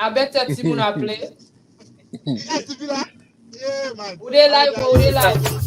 I bet that team will play. Yeah, man. Would they live?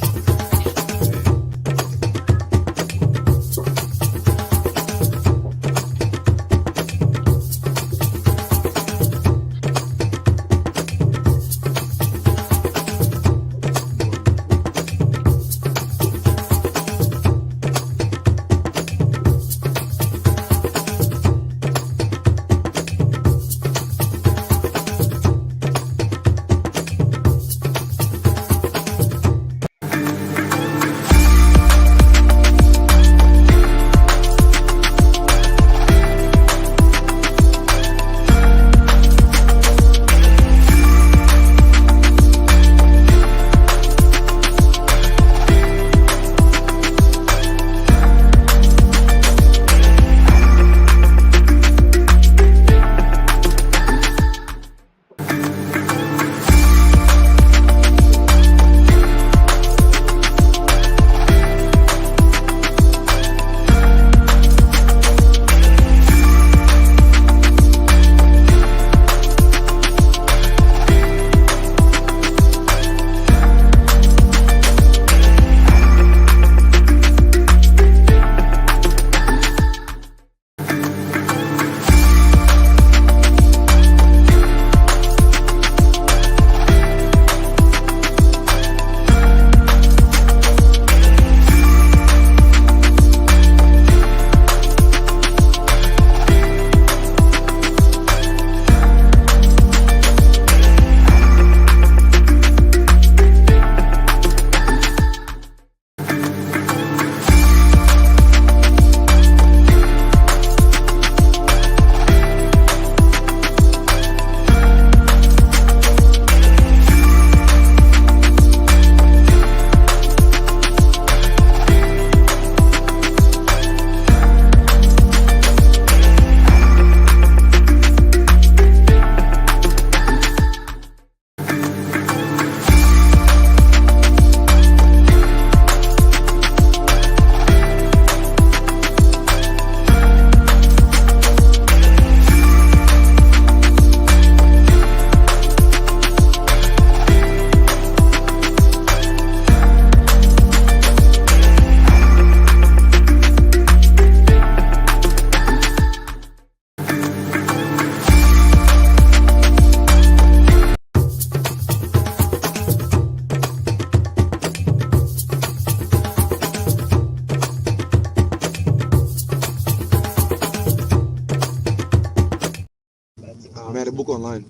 Man, the book online.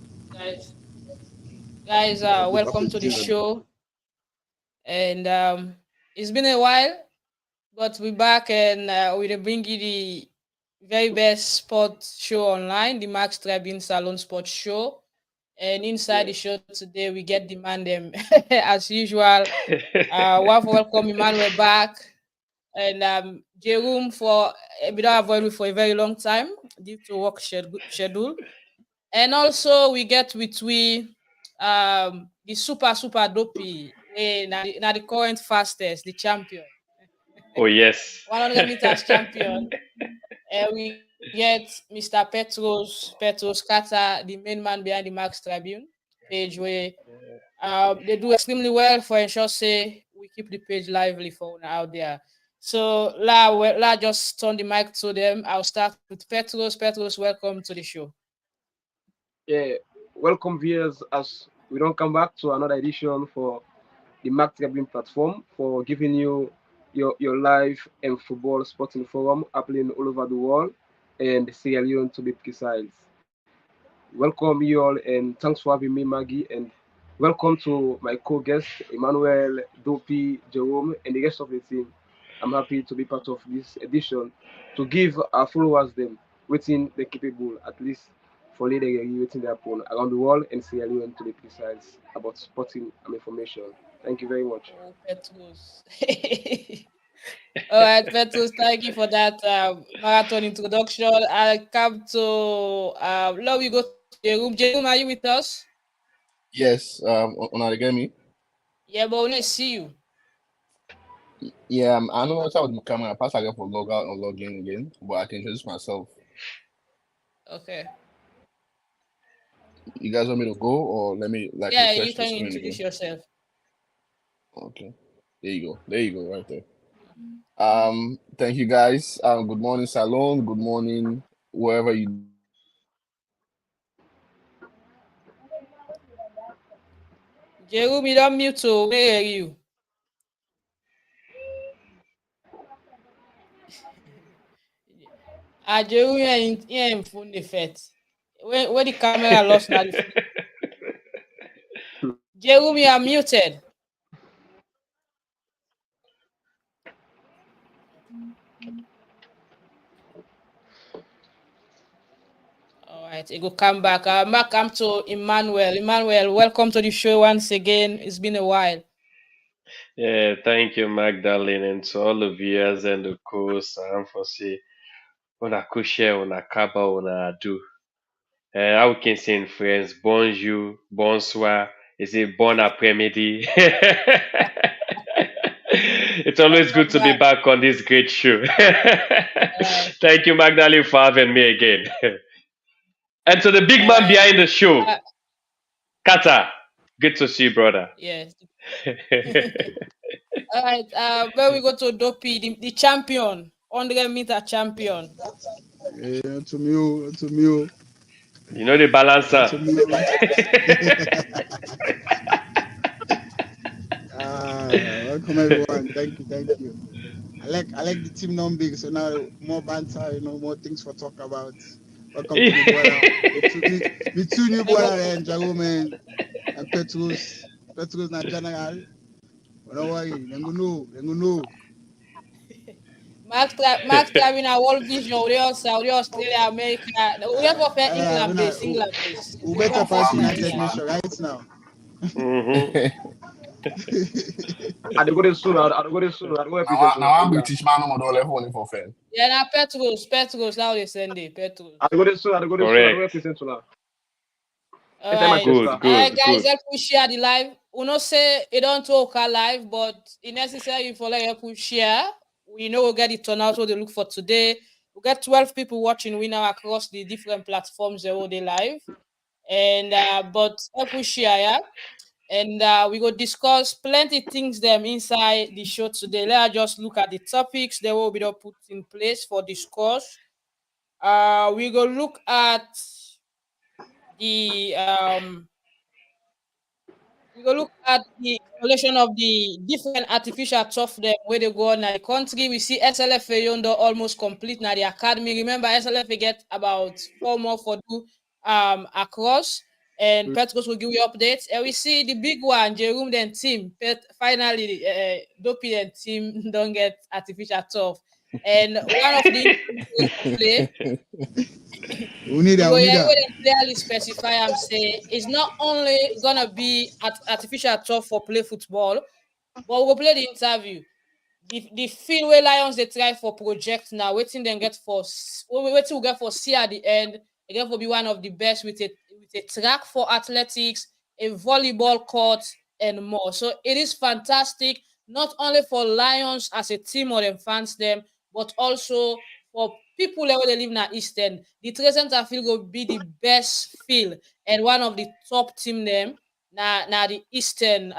Guys, welcome to the show. And it's been a while, but we're back and we'll bring you the very best sports show online, the Max Tribune Salone Sports Show. And inside the show today, we get demand them as usual. Want to welcome Emmanuel back and Jerome for we don't have Jerome for a very long time due to work schedule. And also we get with the super Dopeii, now the current fastest, the champion. Oh yes. 100 meters champion. We get Mr. Petros Katta, the main man behind the Max Tribune page, where they do extremely well for ensure say we keep the page lively for out there. So la just turn the mic to them. I'll start with Petros. Petros, welcome to the show. Yeah, welcome viewers as we don't come back to another edition for the Max Tribune platform for giving you your live and football sporting forum happening all over the world and Sierra Leone to be precise. Welcome you all and thanks for having me, Maggie, and welcome to my co-guest Emmanuel, Dopeii, Jerome, and the rest of the team. I'm happy to be part of this edition to give our followers them waiting the capable at least for later waiting their upon around the world and Sierra Leone to be precise about sporting and information. Thank you very much. Oh, Petros. All right, Petros, thank you for that marathon introduction. I come to now we go to Jerome. Jerome, are you with us? Yes, on me. Yeah, but we need to see you. Yeah, I know what's up with my camera. I pass I for log out and log in again, but I can introduce myself. Okay. You guys want me to go or let me like Yeah, refresh you the can screen introduce again? yourself. Okay. There you go. There you go, right there. Thank you guys. Good morning, Salone. Good morning, wherever you. Jerome, you don't mute, so where are you? Jerome, you're in phone effect. When the camera lost now. Jerome, you are muted. All right, it will come back. Come to Emmanuel. Emmanuel, welcome to the show once again. It's been a while. Yeah, thank you, Magdalene, and to all the viewers and the course. I'm for say, una coucher, una kaba, una do. How we can say in French, bonjour, bonsoir, is it bon après-midi? It's always good to be back on this great show. Right. Thank you, Magdalene, for having me again. And to the big man behind the show, Katta, good to see you, brother. Yes. All right. Where we go to Dopeii, the champion, 100-meter champion. Yeah, to me. You know the balancer. Welcome everyone. Thank you. I like the team non-big, so now more banter, more things for talk about. Welcome to the brother. The two new brother and Jerome and Petros na general. Don't worry, they go know. Max having a world vision, Saudi, Australia, America. We have for England base. We better pass United Nations right now. I go there soon. I go represent. Now I'm British man, I'm not level only for fan. Yeah, now Petros, now they send it, Petros. I go there soon. I go represent now. All right. Good. Guys, help we share the live. We not say it don't talk live, but it's necessary for help we share. We know we'll get the turnout what they look for today. We got 12 people watching we now across the different platforms they all day live. And but help we share, yeah. And we go discuss plenty things them inside the show today. Let's just look at the topics they will be put in place for discourse. We go look at the we go look at the installation of the different artificial turf them where they go on in the country. We see SLFA yonder almost complete now the academy. Remember, SLFA get about 4 more for do across. And Petros will give you updates. And we see the big one, Jerome then team. Finally, Dopeii and team don't get artificial turf. And one of the play. We need that. Clearly specify and say it's not only gonna be artificial turf for play football, but we'll play the interview. The field where Lions they try for project now, waiting then get for waiting we get for C at the end. Again, will be one of the best with a track for athletics, a volleyball court, and more. So it is fantastic, not only for Lions as a team or them fans them, but also for people that live in the Eastern. The Trade Center field will be the best field and one of the top team them now the Eastern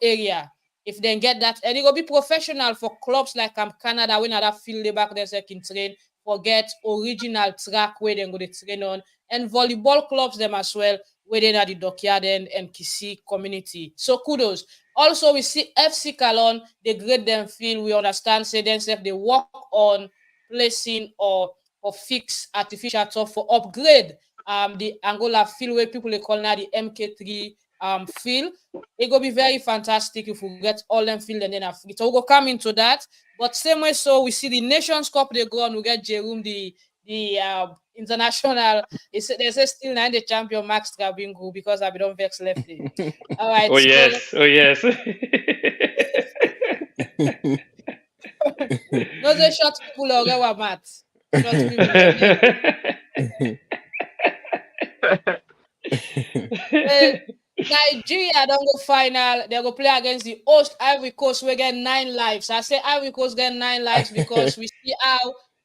area. If they get that, and it will be professional for clubs like Canada, when that field they back there can train, forget original track where they go to train on, and volleyball clubs them as well, where they are the Dockyard and Kisi community. So kudos. Also, we see FC Salone, they grade them field. We understand, say themselves they work on placing or fix artificial turf for upgrade the Angola field where people they call now the MK3 field. It will be very fantastic if we get all them field and then Africa. So we'll come into that. But same way, so we see the Nations Cup they go on. We get Jerome the international. They say still now the champion Max Trabingu because I don't vex left. All right. Oh yes. No, they short people or get mat. Short people. Nigeria don't go final. They go play against the host Ivory Coast. We get 9 lives. I say Ivory Coast get 9 lives because we see how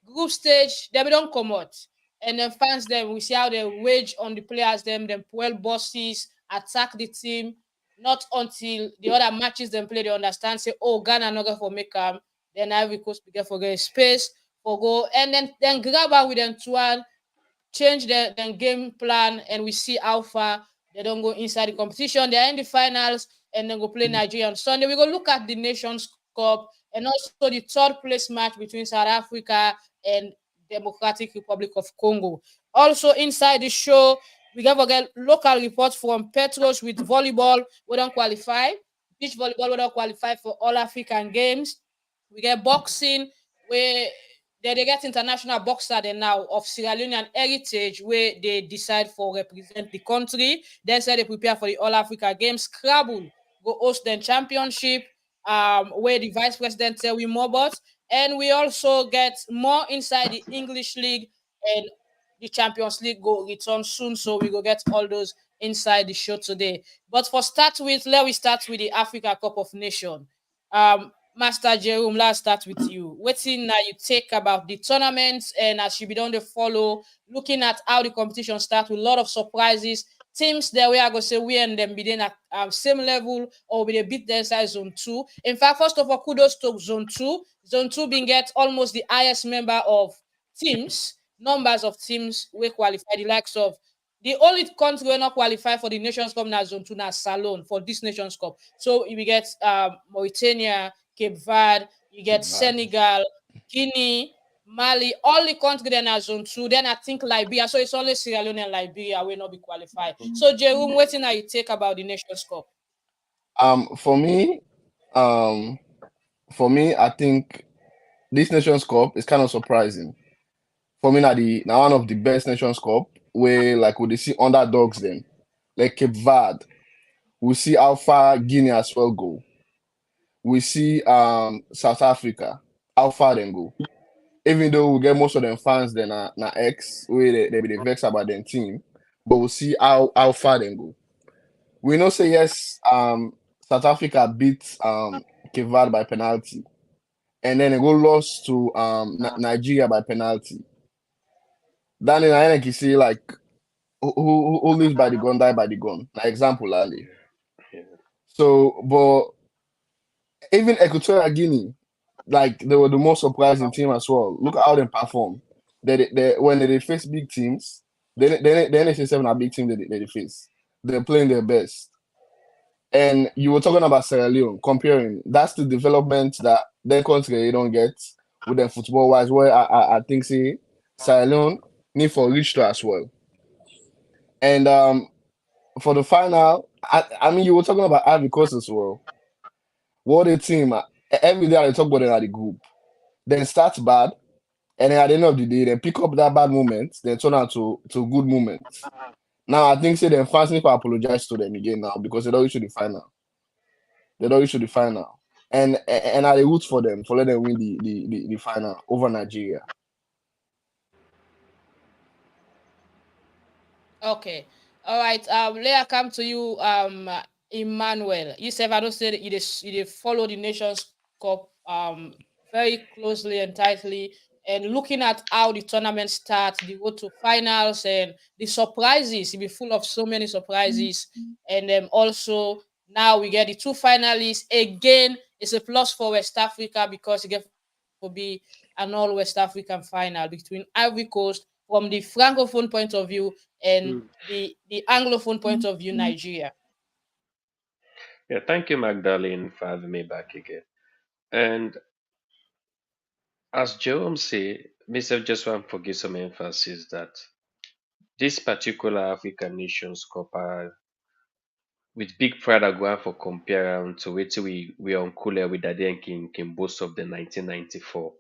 group stage they don't come out. and then fans them, we see how they wage on the players, them pull bosses, attack the team. Not until the other matches them play, they understand, say, oh, Ghana not going for make then Ivory Coast begin for get space for go, and then grab out with them to change their game plan, and we see how far they don't go inside the competition. They're in the finals, and then go play Nigeria on Sunday. We go look at the Nations Cup and also the third place match between South Africa and Democratic Republic of Congo. Also inside the show, we got get local reports from Petros with volleyball. We don't qualify. Beach volleyball, we don't qualify for all African games. We get boxing, where they get international boxer then now of Sierra Leonean heritage, where they decide for represent the country. Then say they prepare for the All Africa Games. Scrabble go host the championship, where the vice president say we more about. And we also get more inside the English League, and the Champions League go return soon. So we go get all those inside the show today. But for start with, let we start with the Africa Cup of Nations. Master Jerome, let's start with you. What's in you take about the tournaments, and as you be done to follow, looking at how the competition starts with a lot of surprises. Teams that we are going to say we and them be in at same level, or we beat their inside zone 2. In fact, first of all, kudos to zone 2. Zone 2 being get almost the highest member of teams, numbers of teams we qualify, the likes of the only country will not qualify for the Nations Cup now zone 2 now Salone for this Nations Cup. So we get Mauritania, Cape Verde, you get Senegal, Guinea, Mali, all the countries then are zone 2. Then I think Liberia. So it's only Sierra Leone and Liberia will not be qualified. So Jerome, what thing you take about the Nations Cup? For me, um, I think this Nations Cup is kind of surprising. For me, now one of the best Nations Cup where like we see underdogs then, like Cape Verde, we see how far Guinea as well go. We see South Africa, how far them go. Even though we get most of them fans then na X, where they be the vex about their team, but we'll see how far them go. We know say yes, South Africa beat Cape Verde by penalty, and then they go lost to Nigeria by penalty. Then in I you see like who lives by the gun die by the gun. Like example, Ali. So, but even Equatorial Guinea, like they were the most surprising team as well. Look at how they perform. When they face big teams, the NH7 are big team they face. They're playing their best. And you were talking about Sierra Leone, comparing. That's the development that their country don't get with them football wise. Where I think say Sierra Leone need for reach to as well. And for the final, I mean you were talking about Ivory Coast as well. What a team! Every day I talk about them at the group. Then start bad, and then at the end of the day, they pick up that bad moment, then turn out to good moments. Now I think say them fans need to apologize to them again now because they don't reach the final. They don't reach the final. And I root for them for let them win the final over Nigeria. Okay. All right. Leah, come to you, Emmanuel. You said I don't say that you follow the Nations Cup very closely and tightly, and looking at how the tournament starts, the road to finals, and the surprises. It be full of so many surprises, and also now we get the two finalists again. It's a plus for West Africa because it get to be an all West African final between Ivory Coast from the francophone point of view and the anglophone point of view, Nigeria. Yeah, thank you, Magdalene, for having me back again. And as Jerome say, myself just want to give some emphasis that this particular African Nations Cup with big pride I go out for compare to what we on cooler with that then can boast of the 1994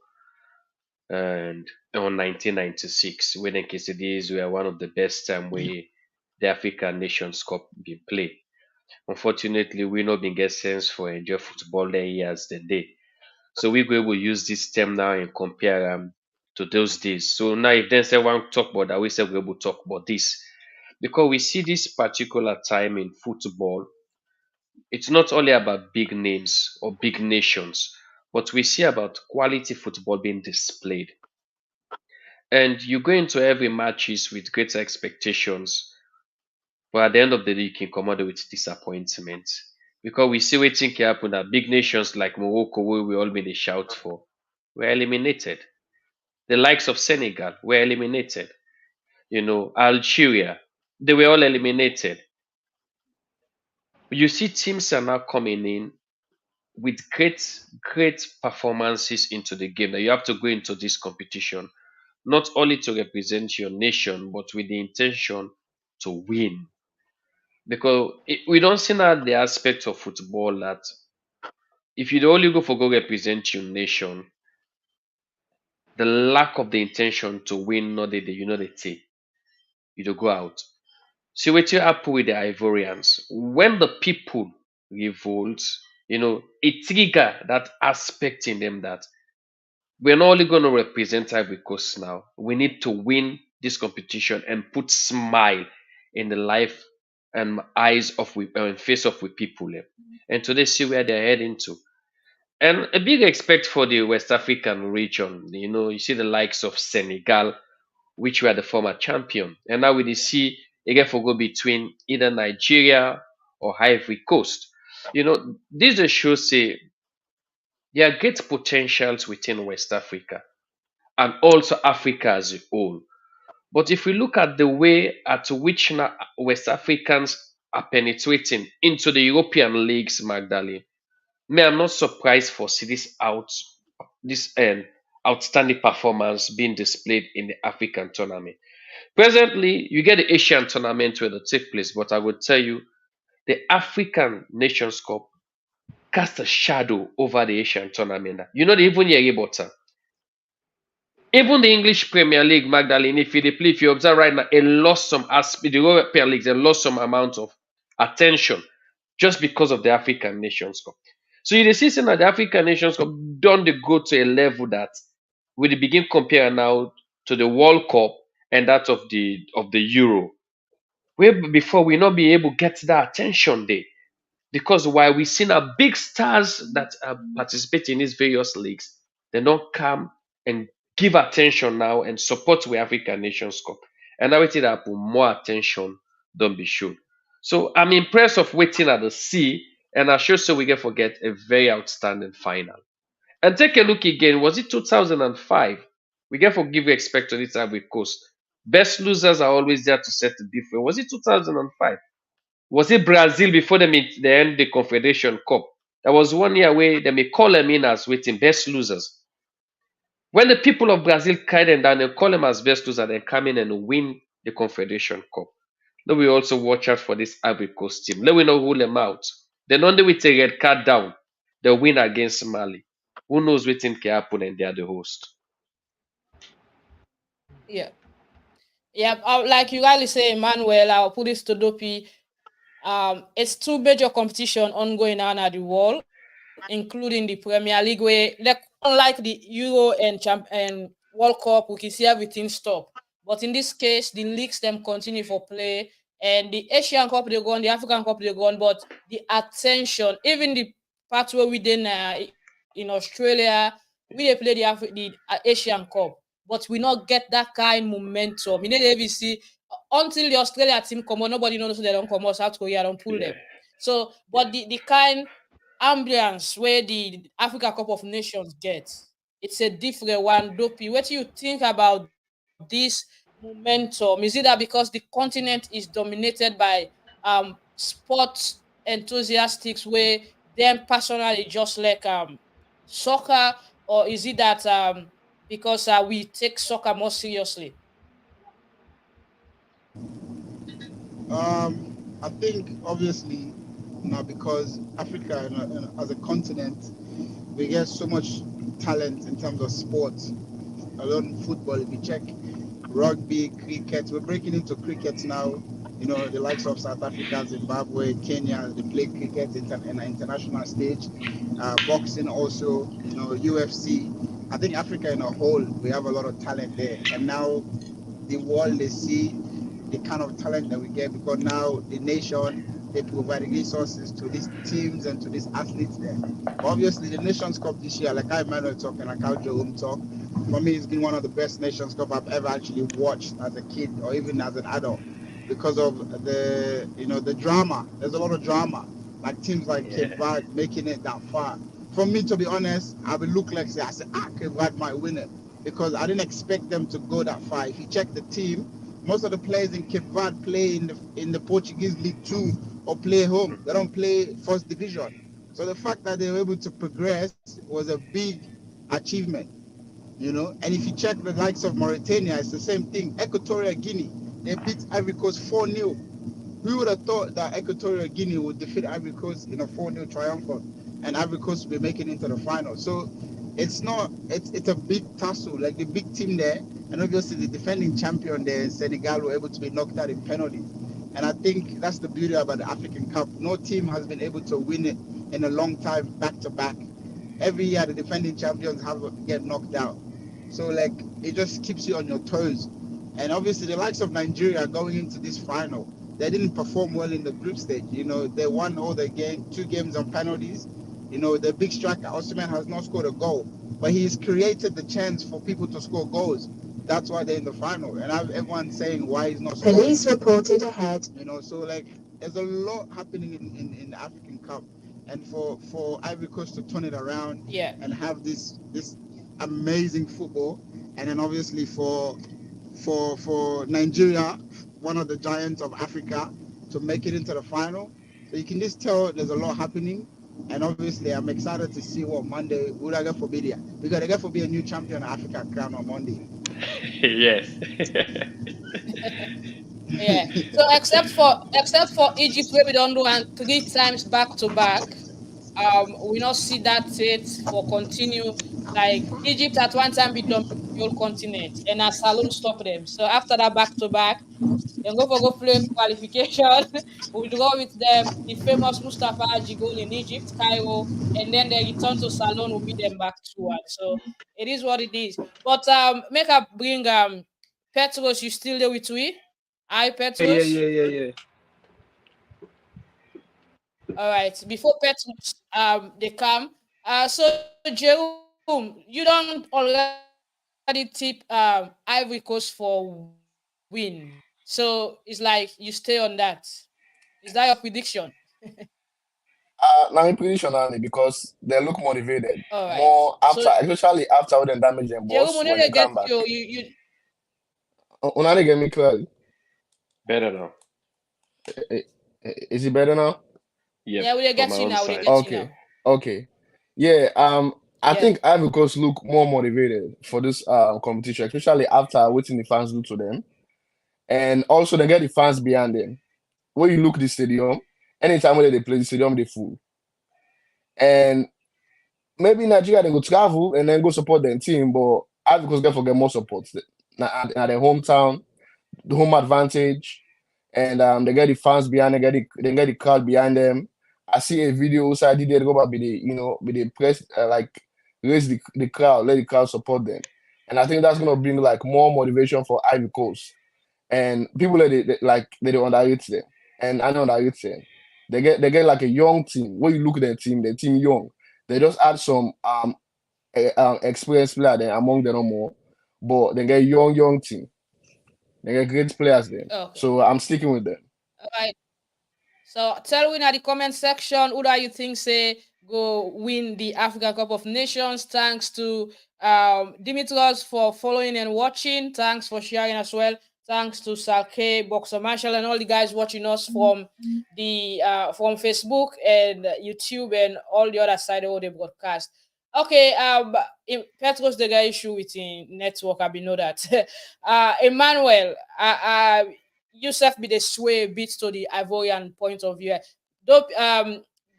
and on 1996 when in case these were one of the best time we the African Nations Cup be played. Unfortunately, we not been get sense for enjoy football then years the day. So we go able use this term now and compare to those days. So now if then say one talk about that, we say we able talk about this. Because we see this particular time in football, it's not only about big names or big nations, but we see about quality football being displayed. And you go into every matches with great expectations, but at the end of the day, you can come out with disappointment. Because we see wetin can happen that big nations like Morocco, where we all been a shout for, were eliminated. The likes of Senegal were eliminated. Algeria, they were all eliminated. You see teams are now coming in with great performances into the game that you have to go into this competition not only to represent your nation but with the intention to win. Because we don't see now the aspect of football that if you only go for go represent your nation, the lack of the intention to win, not the they take. You don't go out. See what you happen with the Ivorians. When the people revolt, it trigger that aspect in them that we're not only going to represent Ivory Coast now. We need to win this competition and put smile in the life and eyes of and face of we people. And today see where they're heading to. And a big expect for the West African region. You see the likes of Senegal, which were the former champion. And now we see again for go between either Nigeria or Ivory Coast. This just shows say there are great potentials within West Africa and also Africa as a whole. But if we look at the way at which West Africans are penetrating into the European leagues, Magdalene, me, I'm not surprised for see this outstanding performance being displayed in the African tournament. Presently, you get the Asian tournament where it take place, but I would tell you the African Nations Cup cast a shadow over the Asian tournament. They even hear about it. Even the English Premier League, Magdalene, if you observe right now, it lost some aspect. The European leagues, they lost some amount of attention just because of the African Nations Cup. So you see that the African Nations Cup don't they go to a level that we begin comparing now to the World Cup and that of the Euro. Where before we not be able to get that attention there. Because while we see now big stars that participate in these various leagues, they don't come and give attention now and support the African Nations Cup. And now waiting that more attention don't be shown. So I'm impressed of waiting at the sea, and I sure so we get forget a very outstanding final. And take a look again, was it 2005? We get forgive expect on this Ivory Coast. Best losers are always there to set the difference. Was it 2005? Was it Brazil before they end the Confederation Cup? There was 1 year where they may call them in as waiting best losers. When the people of Brazil carry them down, they call them as best losers, they come in and win the Confederation Cup. Let we also watch out for this Ivory Coast team. Let we not rule them out. Then only with a red card down, they win against Mali. Who knows what can happen and they are the host. Yeah. Yeah, like you rightly say, Emmanuel, I'll put this to Dopeii. It's two major competition ongoing around the world, including the Premier League, where like unlike the Euro and World Cup, we can see everything stop. But in this case, the leagues them continue for play, and the Asian Cup they go on, the African Cup they go on, but the attention, even the part where we did in Australia, we they play the Asian Cup, but we not get that kind momentum. You know, they see until the Australia team come on, nobody knows they don't come out. South Korea don't pull them. So, but the kind ambience where the Africa Cup of Nations gets, it's a different one. Dopeii, what do you think about this momentum? Is it that because the continent is dominated by sports enthusiasts where them personally just like soccer, or is it that because we take soccer more seriously? I think obviously now because Africa as a continent, we get so much talent in terms of sports. Alone football, if you check rugby, cricket, we're breaking into cricket now. The likes of South Africa, Zimbabwe, Kenya, they play cricket in an international stage. Boxing also, UFC. I think Africa in a whole, we have a lot of talent there. And now the world, they see the kind of talent that we get because now the nation, they provide resources to these teams and to these athletes there. Obviously, the Nations Cup this year, like I Emmanuel talk and like how Jerome talk, for me, it's been one of the best Nations Cup I've ever actually watched as a kid or even as an adult because of the drama. There's a lot of drama, like teams like Cape Verde making it that far. For me, to be honest, I would look like I said, Cape Verde might win it because I didn't expect them to go that far. If you check the team, most of the players in Cape Verde play in the Portuguese League 2 or play home. They don't play first division. So the fact that they were able to progress was a big achievement, And if you check the likes of Mauritania, it's the same thing. Equatorial Guinea, they beat Ivory Coast 4-0. Who would have thought that Equatorial Guinea would defeat Ivory Coast in a 4-0 triumphant and Ivory Coast will be making it into the final? So it's a big tussle, like the big team there, and obviously the defending champion there in Senegal were able to be knocked out in penalties. And I think that's the beauty about the African Cup. No team has been able to win it in a long time back to back. Every year the defending champions get knocked out. So like it just keeps you on your toes. And obviously the likes of Nigeria going into this final, they didn't perform well in the group stage. They won all the two games on penalties. The big striker Osimhen has not scored a goal, but he's created the chance for people to score goals. That's why they're in the final. And everyone saying why he's not scoring. Police reported ahead. So like there's a lot happening in the African Cup. And for Ivory Coast to turn it around and have this amazing football, and then obviously for Nigeria, one of the giants of Africa, to make it into the final. So you can just tell there's a lot happening, and obviously I'm excited to see what Monday would I get for media, because I get for be a new champion of Africa crown on Monday. Yes. Yeah. So except for Egypt, where we don't do and 3 times back to back, we not see that it for continue. Like Egypt at one time be dominating the whole continent, and as Salone stop them. So after that back to back, then go play qualification. We go with the famous Mustafa Haji goal in Egypt, Cairo, and then they return to Salone will beat them back 2-1. So it is what it is. But make up bring Petros, you still there with we? Hi Petros. Yeah. All right. Before Petros they come. So Jerome, you don't already tip Ivory Coast for win. So it's like you stay on that. Is that your prediction? Now I'm pretty sure now because they look motivated All right. more So after, especially after all the damage them Jerome, boss when when they they get come back. you Una they get me clearly. Better now. I- Is it better now? Yep, yeah, we from get my you own now. We side. get you Okay, now. okay, yeah. I Yeah. think Ivory Coast look more motivated for this competition, especially after waiting the fans do to them, and also they get the fans behind them. When you look the stadium, anytime when they play the stadium, they full. And maybe Nigeria they go travel and then go support their team, but Ivory Coast get forget more support. Now their hometown, the home advantage, and they get the fans behind them, they get the crowd behind them. I see a video also I did there go back with the with the press like raise the crowd, let the crowd support them. And I think that's gonna bring like more motivation for Ivory Coast. And people they don't underrate them. And I know underrate them. They get like a young team. When you look at their team young. They just add some experienced player there among them no more. But they get young team. They get great players there. Okay. So I'm sticking with them. All right. So tell me in the comment section who do you think say go win the Africa Cup of Nations. Thanks to Dimitros for following and watching. Thanks for sharing as well. Thanks to Salke, Boxer Marshall, and all the guys watching us from the from Facebook and YouTube and all the other side of the broadcast. Okay, Petros the guy issue with the network. I be know that. Emmanuel, Yusuf be the sway bit to the Ivorian point of view.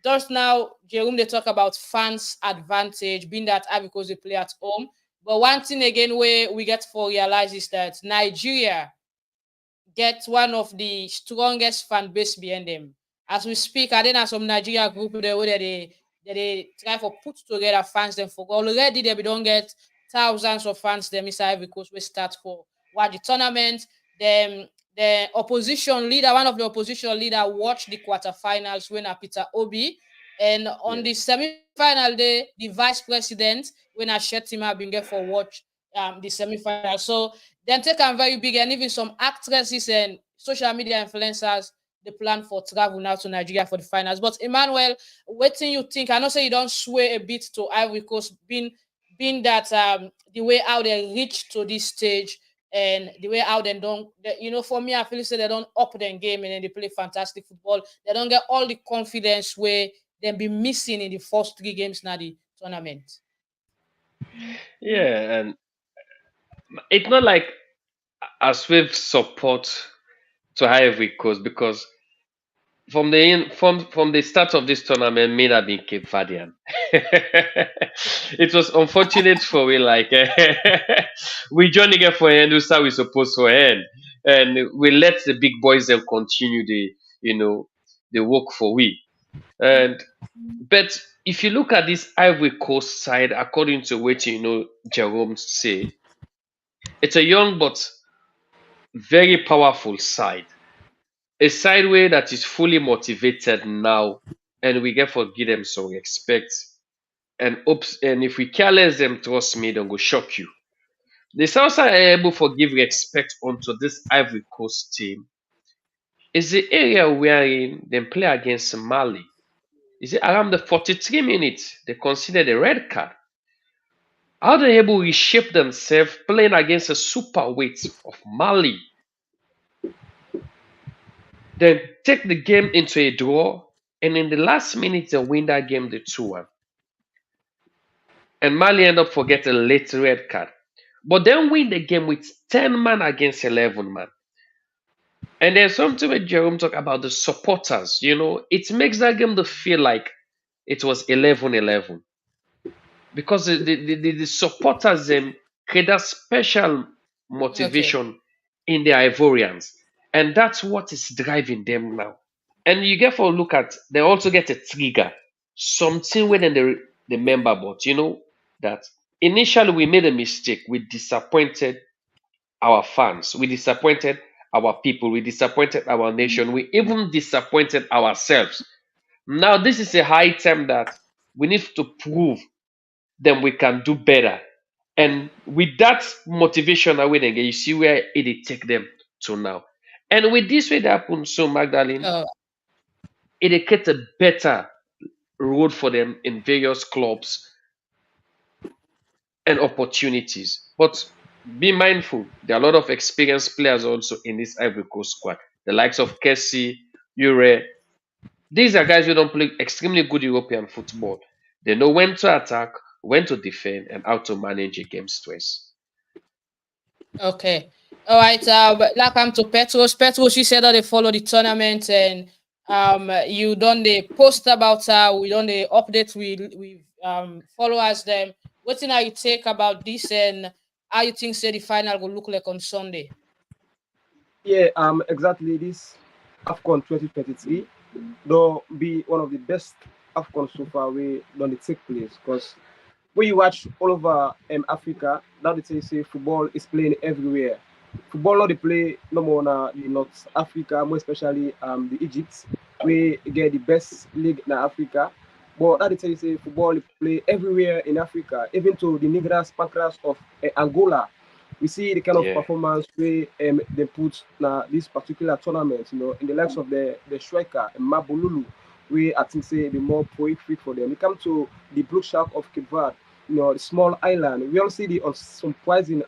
Just now, Jerome they talk about fans' advantage, being that because they play at home. But one thing again, where we get to realize is that Nigeria get one of the strongest fan base behind them. As we speak, I think some Nigeria group there where they try for put together fans them for already they don't get thousands of fans them inside because we start for what the tournament. The opposition leader, one of the opposition leader, watched the quarterfinals when Peter Obi, and on the semi-final day, the vice president when Shetima been get for watch the semi-final. So then take them very big, and even some actresses and social media influencers, they plan for travel now to Nigeria for the finals. But Emmanuel, what do you think? I know say you don't sway a bit to Ivory Coast, being that the way how they reach to this stage and the way how they don't, for me, I feel say they don't up their game and then they play fantastic football. They don't get all the confidence where they be missing in the first 3 games now the tournament. Yeah, and it's not like as with support to Ivory Coast because from the start of this tournament, me have been Cape Verdean. It was unfortunate for we like we joined again for end, we start we supposed to end, and we let the big boys then continue the work for we. And but if you look at this Ivory Coast side, according to what Jerome say, it's a young but very powerful side. A sideway that is fully motivated now, and we get for give them some respect. And oops, and if we careless them, trust me, they go shock you. The South are able to give respect onto this Ivory Coast team. Is the area wherein they play against Mali. Is it around the 43 minutes they consider the red card? How they able to reshape themselves playing against a super weight of Mali? Then take the game into a draw, and in the last minute they win that game the 2-1. And Mali end up forgetting a late red card. But then win the game with 10 man against 11 man. And there's something with Jerome talk about the supporters. It makes that game to feel like it was 11-11. Because the supporters create that special motivation in the Ivorians. And that's what is driving them now. And you get for a look at, they also get a trigger, something within the member board, that initially we made a mistake. We disappointed our fans, we disappointed our people, we disappointed our nation, we even disappointed ourselves. Now, this is a high time that we need to prove that we can do better. And with that motivation, you see where it take them to now. And with this way that happens, so Magdalene, it creates a better road for them in various clubs and opportunities. But be mindful, there are a lot of experienced players also in this Ivory Coast squad. The likes of Kessie, Ure. These are guys who don't play extremely good European football. They know when to attack, when to defend, and how to manage a game stress. Okay. All right. Like I'm to Petros. Petros, you said that they follow the tournament, and you done the post about we done the update we followers them. What thing are you take about this, and how you think say the final will look like on Sunday? Yeah, exactly. This AFCON 2023 will be one of the best AFCON so far we done it take place, because when you watch all over Africa, now they say football is playing everywhere. Football now they play no more in North Africa, more especially the Egypt, we get the best league in Africa. But now they say football play everywhere in Africa, even to the Negras Pancras of Angola. We see the kind of performance they put this particular tournament, in the likes of the striker Mabululu, we I think say the more prolific for them. We come to the Blue Shark of Cape Verde, the small island. We all see the surprising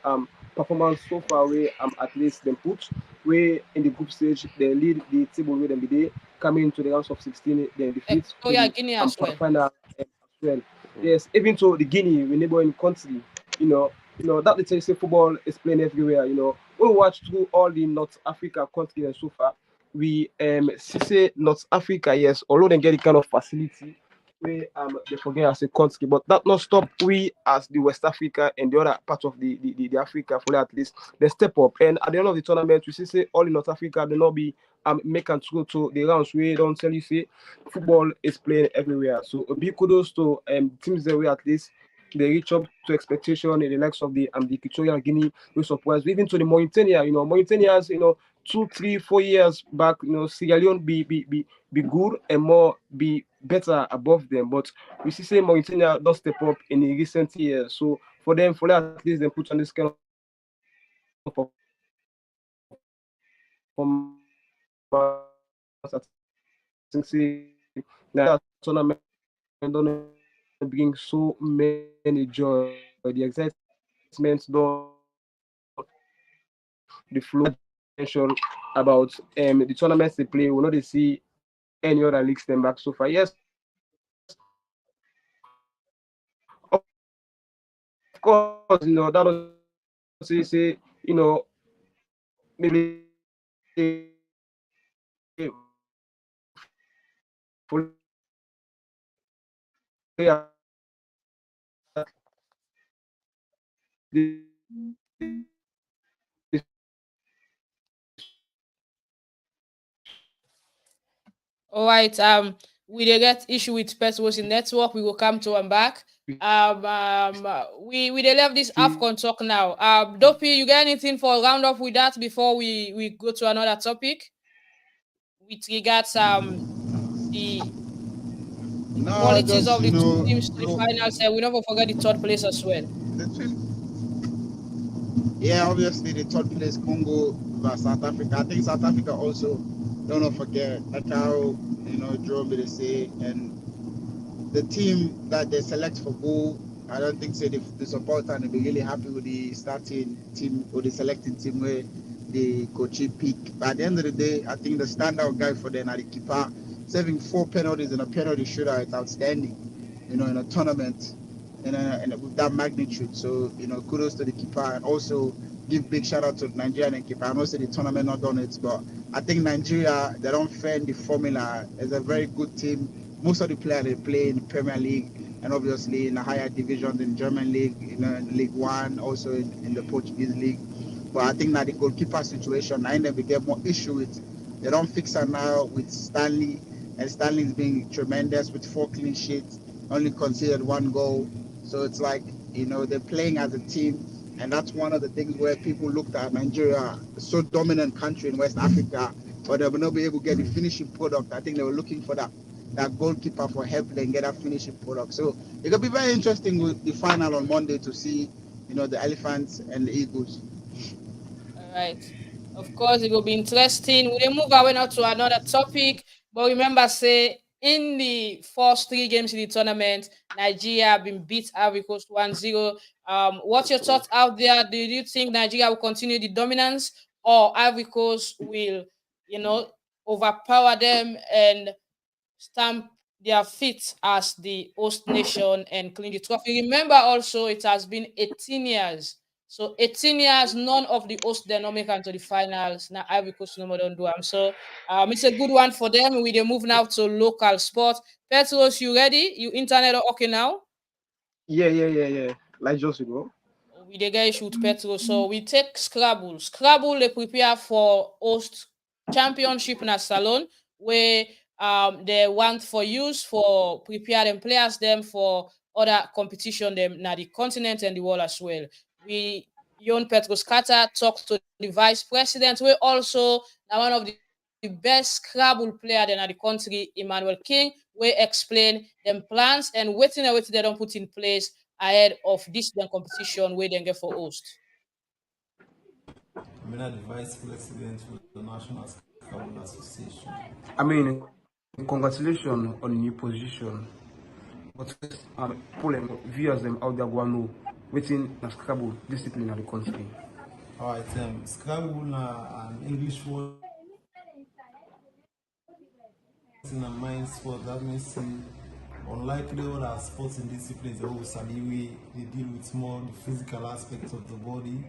performance so far where at least them put where in the group stage they lead the table with them today, coming to the rounds of 16, then defeat Guinea as well. Final as well. Yes, even to the Guinea, we neighboring country, that the say football is playing everywhere. When we watch through all the North Africa continents so far, we say North Africa, yes, although they get the kind of facility where they forget as a country, but that not stop we as the West Africa and the other part of the Africa for at least they step up. And at the end of the tournament, we say all in North Africa they not be making to go to the rounds where don't tell you say football is playing everywhere. So a big kudos to teams that way at least they reach up to expectation in the likes of the Equatorial Guinea, we surprised even to the Mauritania. Mauritanians, 2, 3, 4 years back, Sierra Leone be good and more be better above them. But we see say Mauritania don't step up in the recent years. So for them, at least they put on this kind of performance. I think see that tournament don't bring so many joy. The excitement don't the flow attention about the tournaments they play. We know they see any other leagues them back so far. Yes, of course, that was say maybe fully All right. We dey get issue with Petros in network. We will come to him back. We dey left this AFCON talk now. Dopeii, you got anything for a round up with that before we go to another topic with regards the No, qualities just of the two teams to the finals, and we never forget the third place as well. Yeah, obviously the third place Congo versus South Africa. I think South Africa also don't forget that's how Jerome Luseni and the team that they select for goal. I don't think the supporter will be really happy with the starting team or the selecting team where the coach pick. But at the end of the day, I think the standout guy for them are the keeper. Saving 4 penalties in a penalty shootout is outstanding, in a tournament and with that magnitude. So, kudos to the keeper and also give big shout out to Nigeria and keeper. I know the tournament not done it, but I think Nigeria, they don't find the formula. It's a very good team. Most of the players they play in the Premier League and obviously in the higher divisions in German League, in League One, also in the Portuguese League. But I think that the goalkeeper situation, I think we get more issue with. They don't fix her now with Stanley, and Stanley's being tremendous with 4 clean sheets, only conceded 1 goal. So it's like, they're playing as a team. And that's one of the things where people looked at Nigeria, so dominant country in West Africa, but they will not be able to get the finishing product. I think they were looking for that goalkeeper for help and get that finishing product. So it could be very interesting with the final on Monday to see, the Elephants and the Eagles. All right. Of course, it will be interesting. We'll move away now to another topic. But remember, say, in the first 3 games in the tournament, Nigeria have been beat Ivory Coast 1-0. What's your thoughts out there? Do you think Nigeria will continue the dominance or Ivory Coast will, overpower them and stamp their feet as the host nation and clean the trophy? Remember also, it has been 18 years. So 18 years, none of the hosts did not make it to the finals. Now Ivory Coast no more don't do them. So it's a good one for them. We move now to local sport. Petros, you ready? You internet okay now? Yeah. Like just We the guy shoot Petros. So we take Scrabble. Scrabble they prepare for host championship in a Salone where they want for use for prepare them players them for other competition them na the continent and the world as well. We Petros Katta talked to the vice president. We also now one of the best Scrabble player in the country, Emmanuel King, we explain them plans and waiting they don't put in place ahead of this then competition where they get for host. I'm the vice president for the National Scrabble Association. I mean, congratulations on the new position. But people and viewers them out there go know waiting a Scrabble discipline of the country. Alright, Scrabble an English word in a mind sport. That means unlike the other sports and disciplines, they deal with more the physical aspects of the body.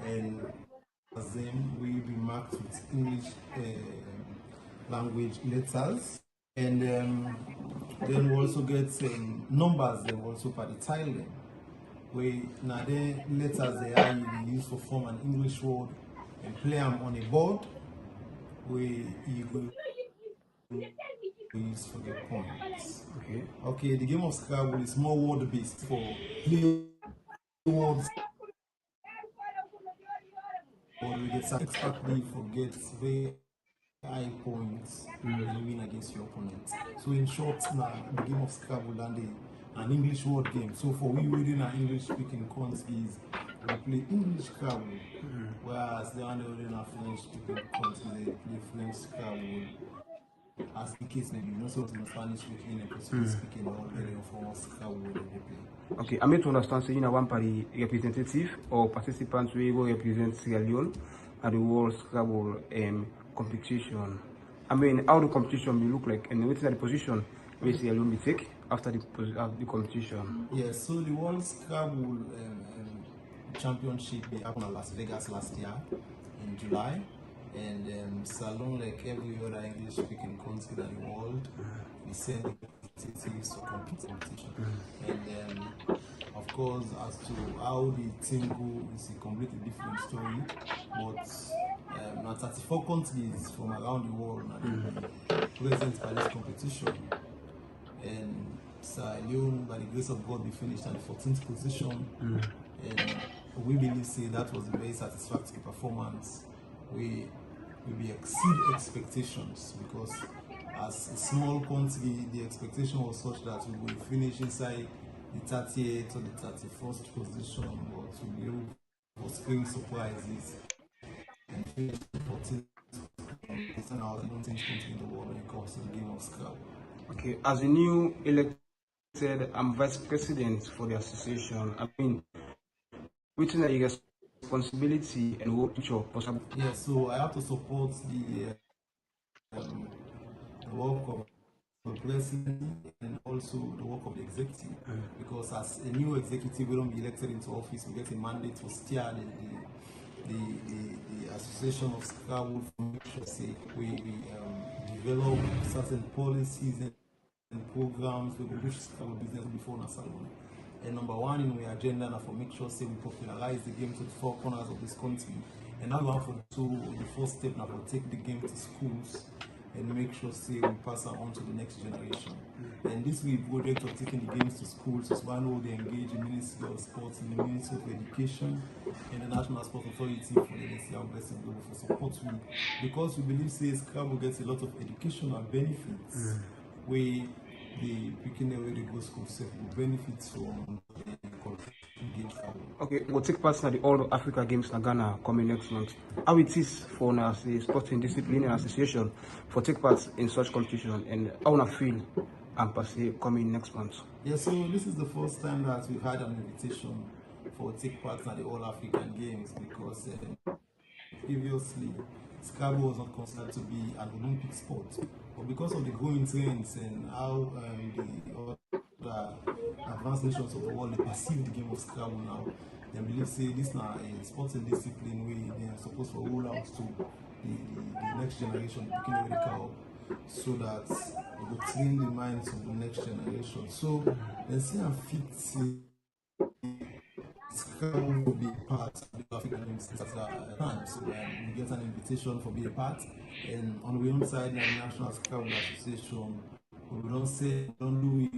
And as them will be marked with English language letters. And then we also get numbers them also for the tile where now the letters they are you use to form an English word and play them on a board where you go use for get points. Okay, the game of Scrabble is more word based for play words or we get exactly forget where high points and win against your opponent. So in short, the game of Scrabble and an English word game. So for we within our English speaking countries, we play English Scrabble, whereas the one within our French speaking countries, they play French Scrabble. As the case may be, not so in Spanish speaking and Portuguese speaking, all area of Scrabble they play. Okay, I mean to understand, so you know, one party representative or participants we will represent Sierra Leone at the World Scrabble competition. I mean, how the competition will look like, and what's the position where Sierra Leone will take after the competition? Yeah, so the World Scrabble Championship they happened in Las Vegas last year in July, and Salone, like every other English-speaking country in the world, we send representatives to compete in competition. And of course, as to how the team go is a completely different story. But now 34 countries from around the world are present by this competition. And Sierra Leone, by the grace of God, we finished at the 14th position. And we believe say that was a very satisfactory performance. We exceed expectations because as a small country, the expectation was such that we would finish inside the 38th or the 31st position, but we'll be able for spring surprises and finish the 14th. It's an out-of-country country in the world when it comes to the game of Scrabble. Okay, as a new elected vice president for the association, I mean, which is your responsibility and what is your possible? Yeah, so I have to support the work of the president and also the work of the executive, because as a new executive, we don't be elected into office. We get a mandate to steer the association of Scrabble for sure sake. We develop certain policies and programs we push Scrabble business before Salone. And number one in our agenda now for make sure say we popularize the game to the four corners of this country. And now we have for the first step now to take the game to schools and make sure say we pass it on to the next generation. And this we project of taking the games to schools is one way they engage the Ministry of Sports and the Ministry of Education and the National Sports Authority for the NSCR Best and Global for support we, because we believe say Scrabble gets a lot of educational benefits where the picking away the go school self will benefit from the game. Okay, we'll take part in the All Africa Games in Ghana coming next month. How it is for us, the sporting discipline and association, for take part in such competition, and how I feel and per se coming next month? Yeah, so this is the first time that we've had an invitation for take part in the All African Games because previously Scrabble was not considered to be an Olympic sport, but because of the growing trends and how the advanced nations of the world they perceive the game of Scrabble now, they believe say this now a sporting discipline where they are supposed to roll out to the next generation, picking away the cow, so that it will train the minds of the next generation. So they see and fit Scrabble will be part of the African Games at that time. So we get an invitation for being a part. And on the own side, the National Scrabble Association, we don't say, we don't do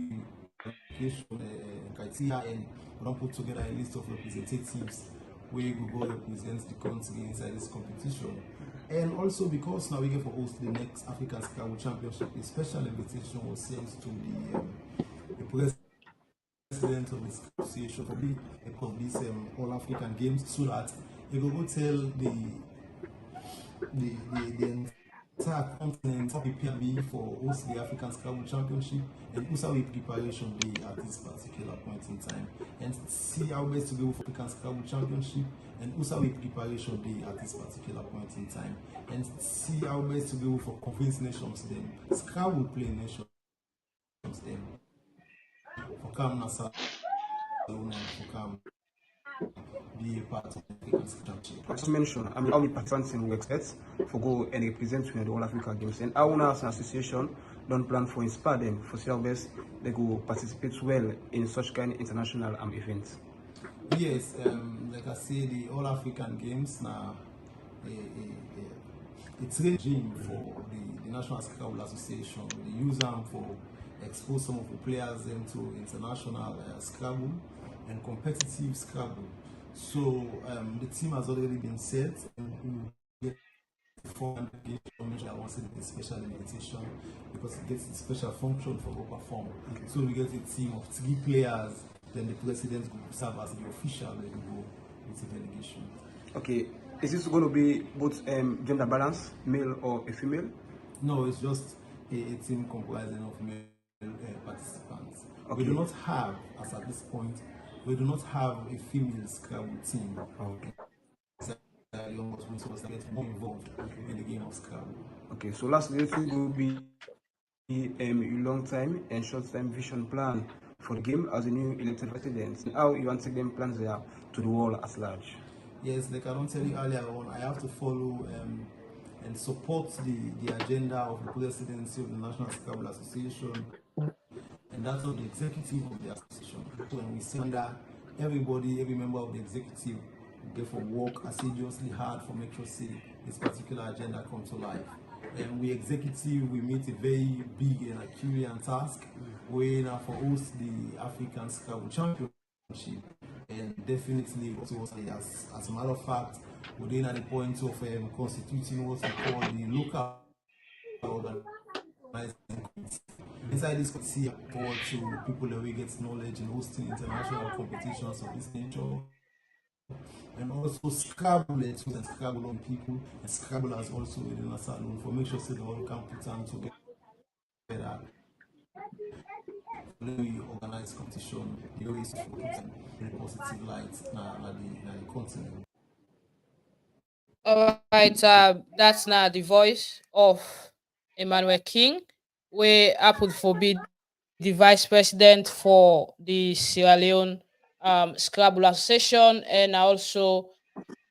criteria, and we don't put together a list of representatives where we go represent the country inside this competition. And also because now we get for host the next African Scrabble Championship, a special invitation was sent to the president of this association for be of these All African Games, so that they will go tell the entire continent how prepare be for host the African Scrabble Championship and also we preparation be at this particular point in time, and see how best to go for African Scrabble Championship and also we preparation be at this particular point in time, and see how best to go for Conference Nations then Scrabble play nations then for come Salone and for come be a part of the African Championship. As mentioned, I mean, how many participants we expect for go and represent the All Africa Games, and our owners and association don't plan for inspire them for see how best they go participate well in such kind of international events. Yes, like I say, the All African Games now it's a regime for the National Scrabble Association. They use them for expose some of the players into international Scrabble and competitive Scrabble. So the team has already been set and we get form application that wants a special invitation because it gets a special function for go perform. Okay. So we get a team of 3 players, then the president will serve as the official, then we go with the delegation. Okay, is this going to be both gender balance, male or a female? No, it's just a team comprising of male participants. Okay. We do not have, as at this point, we do not have a female Scrabble team. Okay. Was get more involved in the game of Scrabble. Okay, so lastly, it will be a long time and short time vision plan for the game as a new elected president. How you want to take them plans there to the world at large? Yes, like I don't tell you earlier on, I have to follow and support the agenda of the presidency of the National Scrabble Association, and that's of the executive of the association. When we see under everybody, every member of the executive therefore work assiduously hard for make sure see this particular agenda come to life. And we executive, we meet a very big and Herculean task where now for us the African Scrabble Championship, and definitely also as a matter of fact, we're then at the point of constituting what we call the local organizing committee. Inside this committee, report to people that we get knowledge in hosting international competitions of this nature. And also Scrabble and Scrabble on people, and Scrabblers also within a salon for make sure that all can put them together. When we organize competition, the way is to put in a positive light na the continent. All right, that's now the voice of Emmanuel King, where Apple forbid the vice president for the Sierra Leone Scrabble Association, and also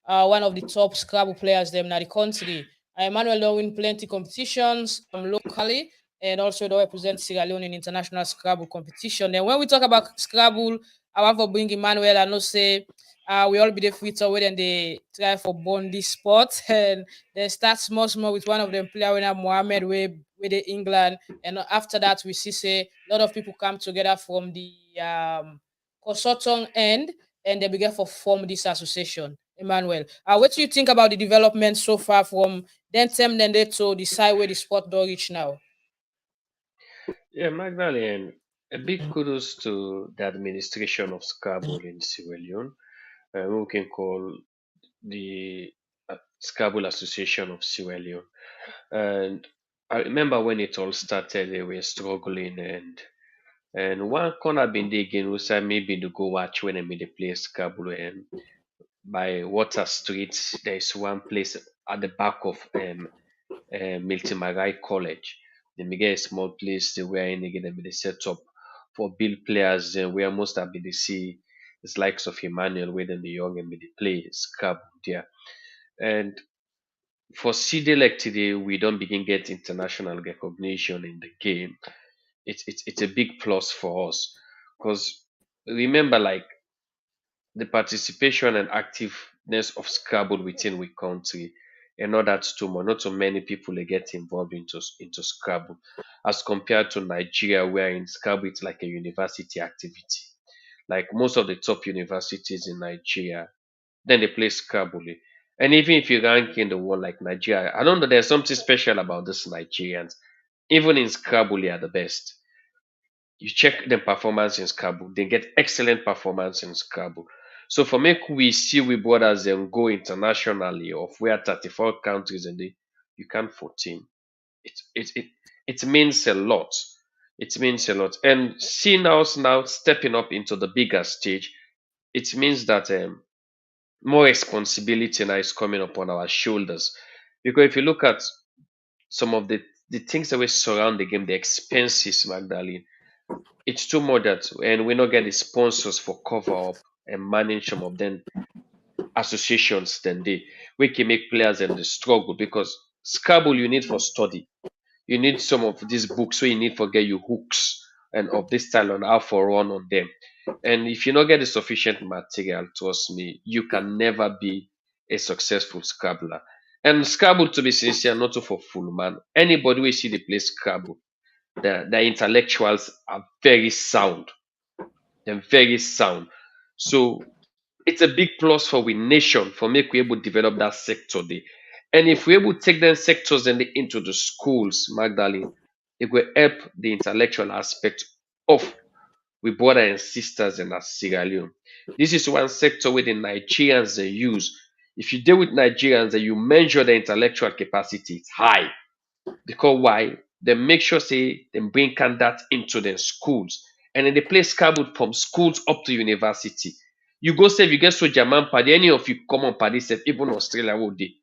one of the top Scrabble players them in the country. Emmanuel don't win plenty competitions locally, and also don't represent Sierra Leone in international Scrabble competition. And when we talk about Scrabble, I want to bring Emmanuel and not say we all be the future when they try for born this sport and they start small with one of them player when Mohammed with the England, and after that we see say a lot of people come together from the consultant end and they begin to form this association. Emmanuel, what do you think about the development so far from then they to decide where the sport do reach now? Yeah, Magdalene, a big kudos to the administration of Scrabble in Sierra Leone, who can call the Scrabble Association of Sierra Leone. And I remember when it all started, they were struggling, and one corner been digging who said maybe to go watch when I made the play Scrabble, and by Water Street, there is one place at the back of Milton Marai College. They may get a small place where in again they set up for build players where most have been the see it's likes of Emmanuel where then the young and they play Scrabble there. And for CD like today, we don't begin get international recognition in the game. It's a big plus for us because remember like the participation and activeness of Scrabble within we country and not that too much. Not too many people they get involved into Scrabble as compared to Nigeria, where in Scrabble it's like a university activity. Like most of the top universities in Nigeria, then they play Scrabble. And even if you rank in the world like Nigeria, I don't know, there's something special about these Nigerians. Even in Scrabble, they are the best. You check the performance in Scrabble, they get excellent performance in Scrabble. So for make we see we brothers them go internationally of where 34 countries and you can't 14. It means a lot. It means a lot. And seeing us now stepping up into the bigger stage, it means that more responsibility now is coming upon our shoulders. Because if you look at some of the things that we surround the game, the expenses, Magdalene, it's too much that and we not get the sponsors for cover up and manage some of them associations then they we can make players and they struggle because Scrabble you need for study. You need some of these books so you need for get you hooks and of this style on how for run on them. And if you not get the sufficient material, trust me, you can never be a successful Scrabbler. And Scrabble, to be sincere, not for full man. Anybody we see the play Scrabble, the intellectuals are very sound. They're very sound. So it's a big plus for we nation for make we able to develop that sector there. And if we're able to take them sectors and into the schools, Magdalene, it will help the intellectual aspect of we brothers and sisters in Sierra Leone. This is one sector where the Nigerians they use. If you deal with Nigerians and you measure the intellectual capacity, it's high. Because why? They make sure say they bring candidates into their schools. And then they play Scrabble from schools up to university. You go say if you get soldier man party, any of you come on party, say, even Australia will they.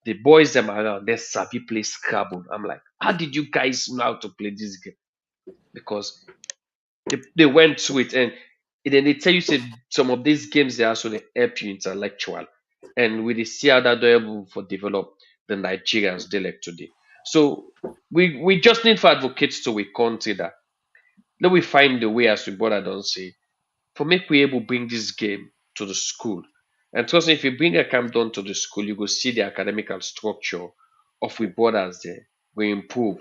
The boys them around, they sabi play Scrabble. I'm like, how did you guys know how to play this game? Because they went through it and then they tell you say some of these games they actually help you intellectual. And we see how that they're able for develop the Nigerians they like today. So we just need for advocates to we country that let we find the way as we brother don't say for make we able bring this game to the school. And trust me, if you bring a camp down to the school, you go see the academical structure of we brothers there will improve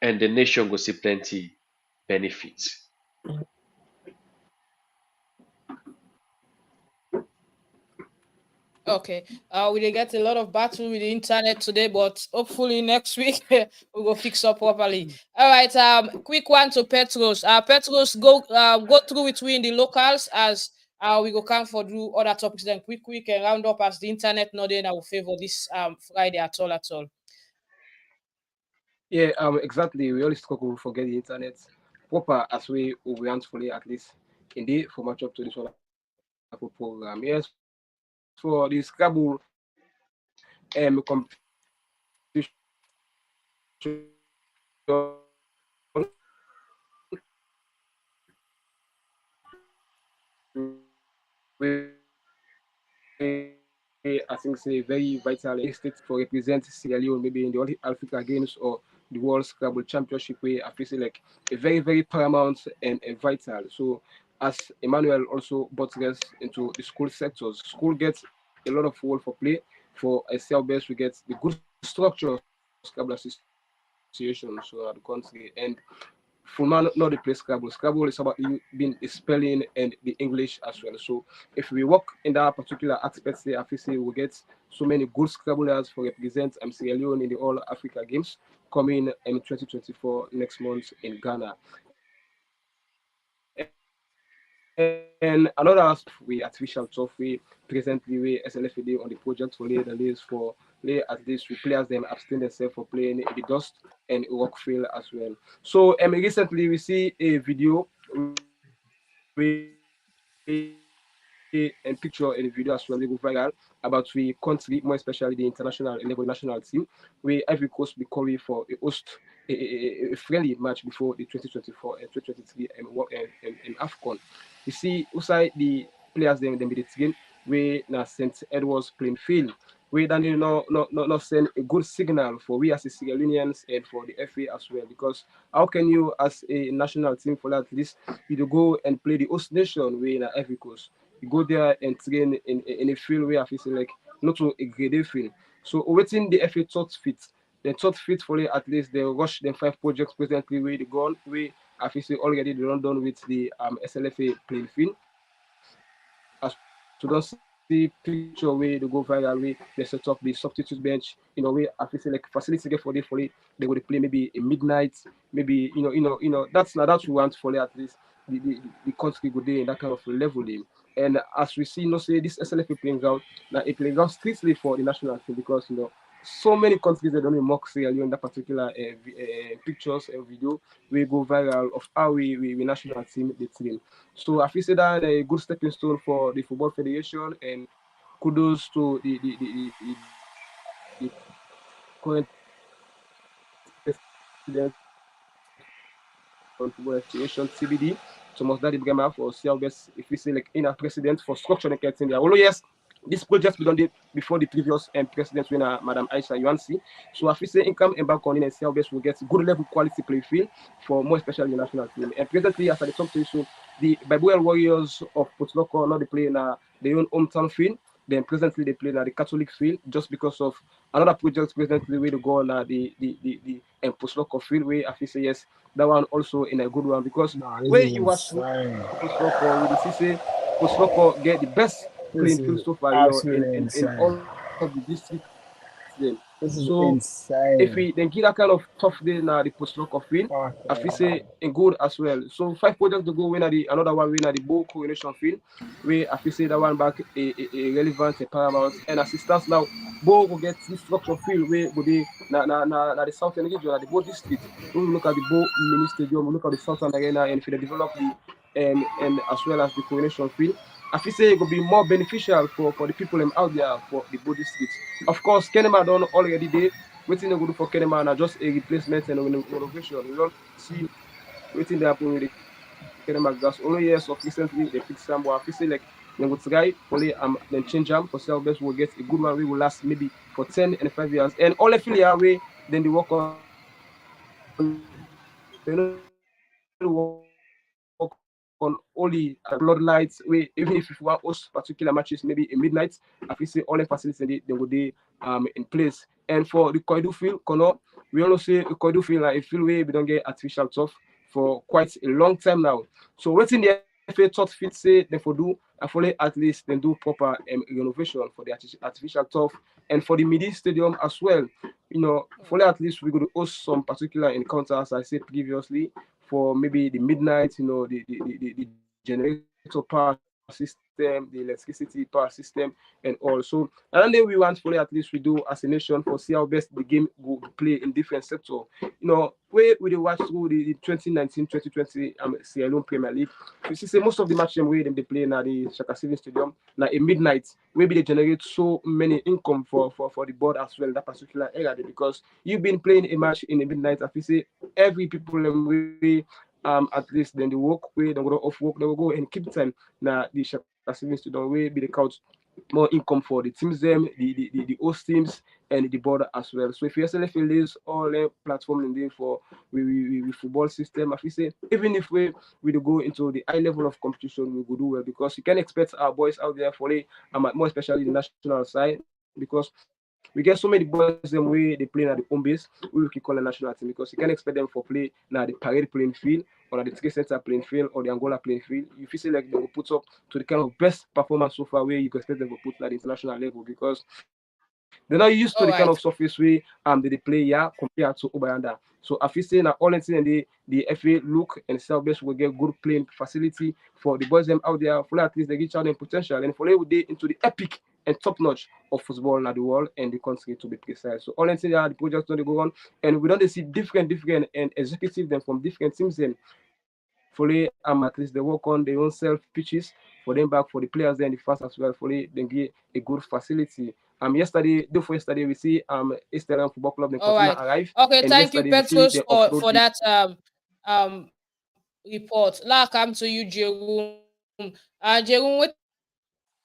and the nation will see plenty benefits. Okay. We did get a lot of battle with the internet today, but hopefully next week we will fix up properly. All right. Quick one to Petros. Petros, go through between the locals as we go come for do other topics. Then quick and round up as the internet not then I will favor this Friday at all. Yeah, exactly. We always struggle for get the internet proper as we want fully at least in the for match up to this wonderful program. Yes, for the Scrabble competition, I think say very vital state for represent Sierra Leone maybe in the Africa Games or the World Scrabble Championship way. I feel like a very paramount and a vital. So as Emmanuel also buttress into the school sectors, school gets a lot of role for play. For a cell base, we get the good structure of Scrabble Association so the country and full man not the play Scrabble. Scrabble is about you being spelling and the English as well. So if we work in that particular aspect, say obviously we get so many good Scrabblers for represent Sierra Leone in the All Africa Games coming in 2024 next month in Ghana. And another aspect we artificial trophy presently we SLFA on the project for lay the lays for lay at this we players them abstain themselves for playing in the dust and rock field as well. So recently we see a video and picture and video as well they go viral about we country, more especially the international level national team, where Ivory Coast be calling for a host a friendly match before the 2024 and 2023 and AFCON. You see, outside the players them be the team where na St. Edward's playing field. We then not send a good signal for we as a Sierra Leoneans and for the FA as well. Because how can you as a national team for at least you go and play the host nation way in Ivory Coast? You go there and train in a field where I feel like not to a grade field. So waiting the FA thought fit. The thought fit for at least they rush them 5 projects presently where they gone where I feel say already they run done with the SLFA playing field. As to don't see picture where they go viral way they set up the substitute bench in a way I feel like facility get for it they would play maybe a midnight maybe that's not that we want for at least the country go there in that kind of level in. And as we see, say this SLFA playing ground, now a playing ground strictly for the national team because so many countries that don't mock Sierra Leone that particular pictures and video will go viral of how we national team the team. So I feel say that a good stepping stone for the Football Federation and kudos to the current president on Football Association CBD. Thomas Daddy Brema for CLBS if we say like in a president for structuring getting there. Although yes, this project we done before the previous president winner Madam Aisha Yuansi. So if we say income and back on in and CLBS will get good level quality play field for more especially the national team. And presently as I talk to you, so the Bible Warriors of Potloko now they play in their own hometown field. Then presently they play in the Catholic field just because of another project presently where to go on the Potloko field where I say yes, that one also in a good one because where you was Potloko, we see say Potloko get the best playing field so far, in all of the districts then. This is So insane. if we then get that kind of tough day now the post lock of win, I feel say in good as well. So 5 projects to go win at the another one win at the ball coordination field, where I feel say that one back a relevant a paramount and assistance now. Ball will get this structure field where go be na the southern region at the ball district. When we look at the ball mini stadium, we look at the southern arena and if they develop the and as well as the coordination field. I feel say it will be more beneficial for the people out there for the body districts. Of course, Kenema done already did. Waiting they go do for Kenema now just a replacement and an innovation. We don't see waiting they happen with the Kenema gas. Only years of recently they fix some, but I feel say like they would try only then change them for sale best will get a good one. We will last maybe for 10 and 5 years. And all affiliate way then they work on they don't work on only floodlights way even if you want host particular matches maybe in midnight I feel say all the facilities they will be in place. And for the Koidu field Kono, we also say the Koidu field like a field where we don't get artificial turf for quite a long time now. So what's in the FA thought fit say they for do I follow at least then do proper renovation for the artificial turf and for the midi stadium as well. You know, follow at least we could host some particular encounters as I said previously for maybe the midnight, you know, the generator power system, the electricity power system, and all. So, and then we want fully at least we do as a nation for see how best the game will play in different sector. You know, where we watch through the 2019-2020 Sierra Leone Premier League, you see say most of the matches where they play now the Shaka Stadium Stadium now a midnight, maybe they generate so many income for the board as well that particular area because you've been playing a match in the midnight. I feel say every people we at least then they work where they go off work, they will go and keep time now the Shaka Stadium Stadium way be the couch more income for the teams them, the host teams and the border as well. So if you SLFA leaves all the platform in there for we football system, I feel say even if we do go into the high level of competition, we will do well because you can expect our boys out there for more especially the national side because we get so many boys them way they play at the home base, we will call a national team because you can expect them for play now the parade playing field or at the Trade Center playing field or the Angola playing field. You feel like they will put up to the kind of best performance so far where you can expect them to put at the international level because they're not used to the kind of All surface right. way they play here compared to Obayanda. So I feel saying that all and the FA look and South Best will get good playing facility for the boys them out there. For at least they reach out their potential and for they into the epic and top notch of football in the world and the country to be precise. So all and the projects don't go on and we don't see different and executive them from different teams then fully at least they work on their own self pitches for them back for the players then the fast as well fully then get a good facility. Yesterday we see Eastern Football Club then All continue right. arrive Okay, and thank you, yesterday we see Petros, they for offload the that report. Now come to you, Jerome. Jerome, what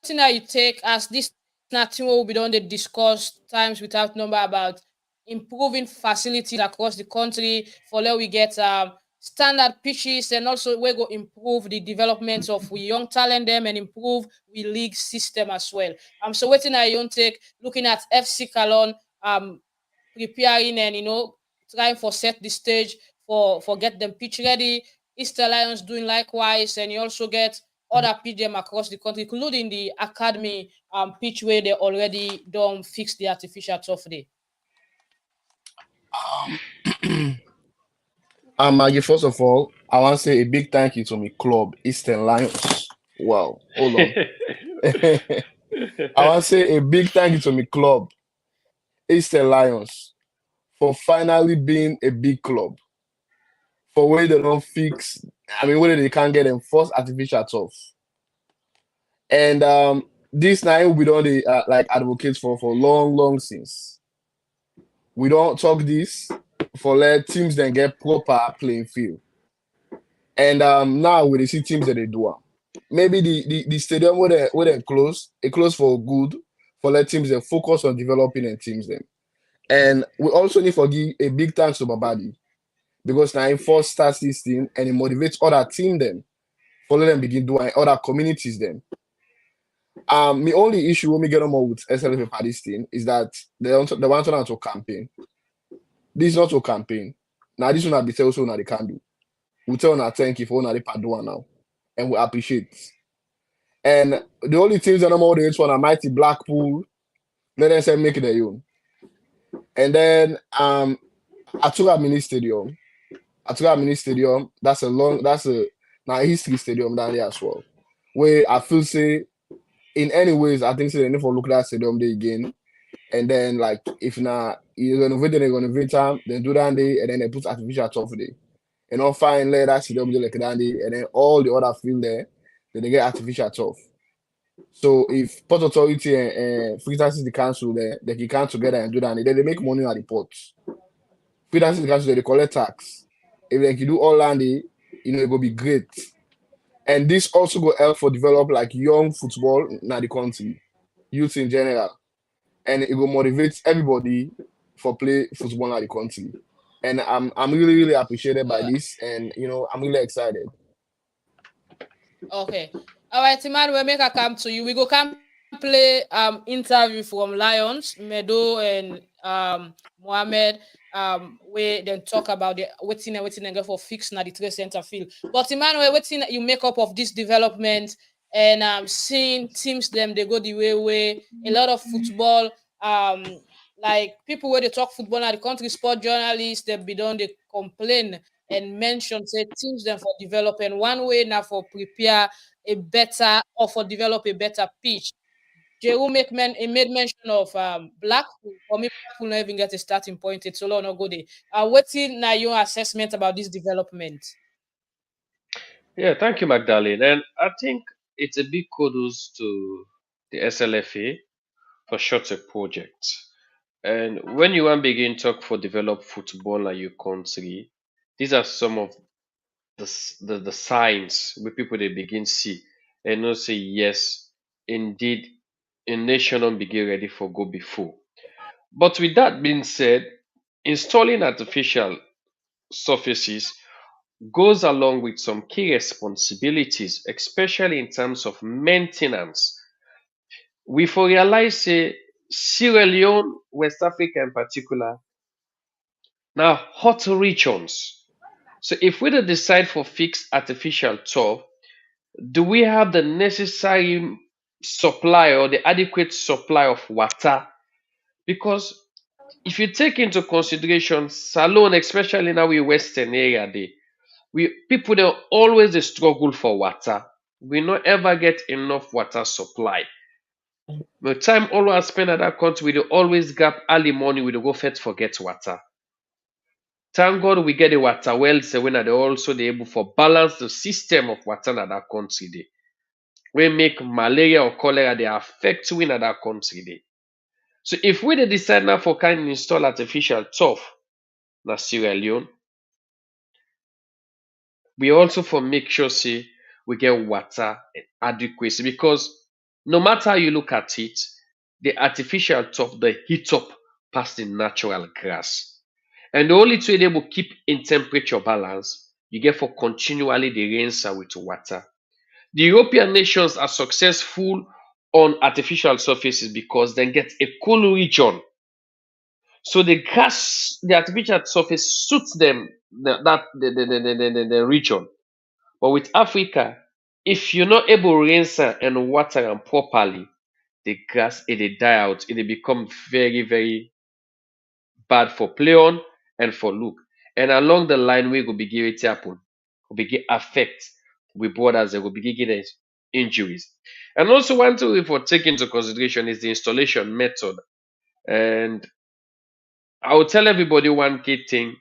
that you take as this nothing will be done they discuss times without number about improving facilities across the country for let we get standard pitches and also we go improve the development of we young talent them and improve we league system as well. So waiting I don't take looking at FC Calon preparing and trying for set the stage for get them pitch ready. Easter Lions doing likewise, and you also get other pitch them across the country, including the academy pitch where they already done fix the artificial turf day. Maggie, first of all, I want to say a big thank you to my club, Eastern Lions. Wow, hold on. I want to say a big thank you to my club, Eastern Lions, for finally being a big club. For where they don't fix, I mean, whether they can't get them first artificial turf. And this night we don't like advocate for long since. We don't talk this for let teams then get proper playing field. And now we see teams that they do. Maybe the stadium where they close, it close for good for let teams that focus on developing and teams them. And we also need to give a big thanks to Babadi because now he first starts this team and he motivates other team them for let them begin doing other communities them. The only issue when we get on more with SLFA for this thing is that they want to campaign. This is not a campaign. Now this one be tell so now they can do. We tell now thank you for now they do now, and we appreciate. And the only teams that I'm all the one are Mighty Blackpool. Let them say make it their own. And then Atura Mini Stadium. Atura Mini Stadium, that's a now history stadium down there as well. Where I feel say in any ways, I think say they need for look at that stadium there again. And then like if now you renovate, then they renovate time, then do that day, and then they put artificial turf there. And all fine let that stadium there like that day, and then all the other field there, then they get artificial turf. So if Port Authority and Freetown City Council there, they can come together and do that, then they make money at the ports. Freetown City Council they collect tax. If they can do all landy, it will be great. And this also go help for develop like young football in the country, youth in general. And it will motivate everybody for play football in the country. And I'm really, really appreciated by this. And I'm really excited. Okay. All right, Emmanuel, make a come to you. We go come play interview from Lions, Medo and Mohammed. We then talk about the waiting and go for fix na the trade center field. But Emmanuel, waiting you make up of this development and seeing teams them they go the way a lot of football like people where they talk football at the country sport journalists they be done they complain and mention say teams them for developing one way now for prepare a better or for develop a better pitch. Jerome made mention of Blackpool. For me, Blackpool not even get a starting point. It's all no good. What's now your assessment about this development? Yeah, thank you, Magdalene. And I think it's a big kudos to the SLFA for such a project. And when you want begin talk for develop football in your country, these are some of the signs where people they begin see and not say yes, indeed, a nation don't begin ready for go before. But with that being said, installing artificial surfaces goes along with some key responsibilities, especially in terms of maintenance. We for realize say Sierra Leone, West Africa in particular, now hot regions. So if we decide for fixed artificial turf, do we have the necessary supply or the adequate supply of water? Because if you take into consideration Salone, especially now we Western area, we people they always they struggle for water. We not ever get enough water supply. The time always spend at that country, we dey always gap early morning, we dey go first forget water. Thank God we get the water well, so when they also they able for balance the system of water in that country dey. We make malaria or cholera they affect we in that country dey. So if we dey decide now for kind install artificial turf na Sierra Leone, we also for make sure say we get water adequacy because no matter how you look at it, the artificial turf the heat up past the natural grass. And the only way they will keep in temperature balance, you get for continually the rinse with water. The European nations are successful on artificial surfaces because they get a cool region. So the grass, the artificial surface suits them the region. But with Africa, if you're not able to rinse and water them properly, the grass it die out. It become very, very bad for play on and for look. And along the line, we go begin it happen, will begin affect with borders, they will begin getting injuries. And also one thing we for take into consideration is the installation method. And I will tell everybody one key thing.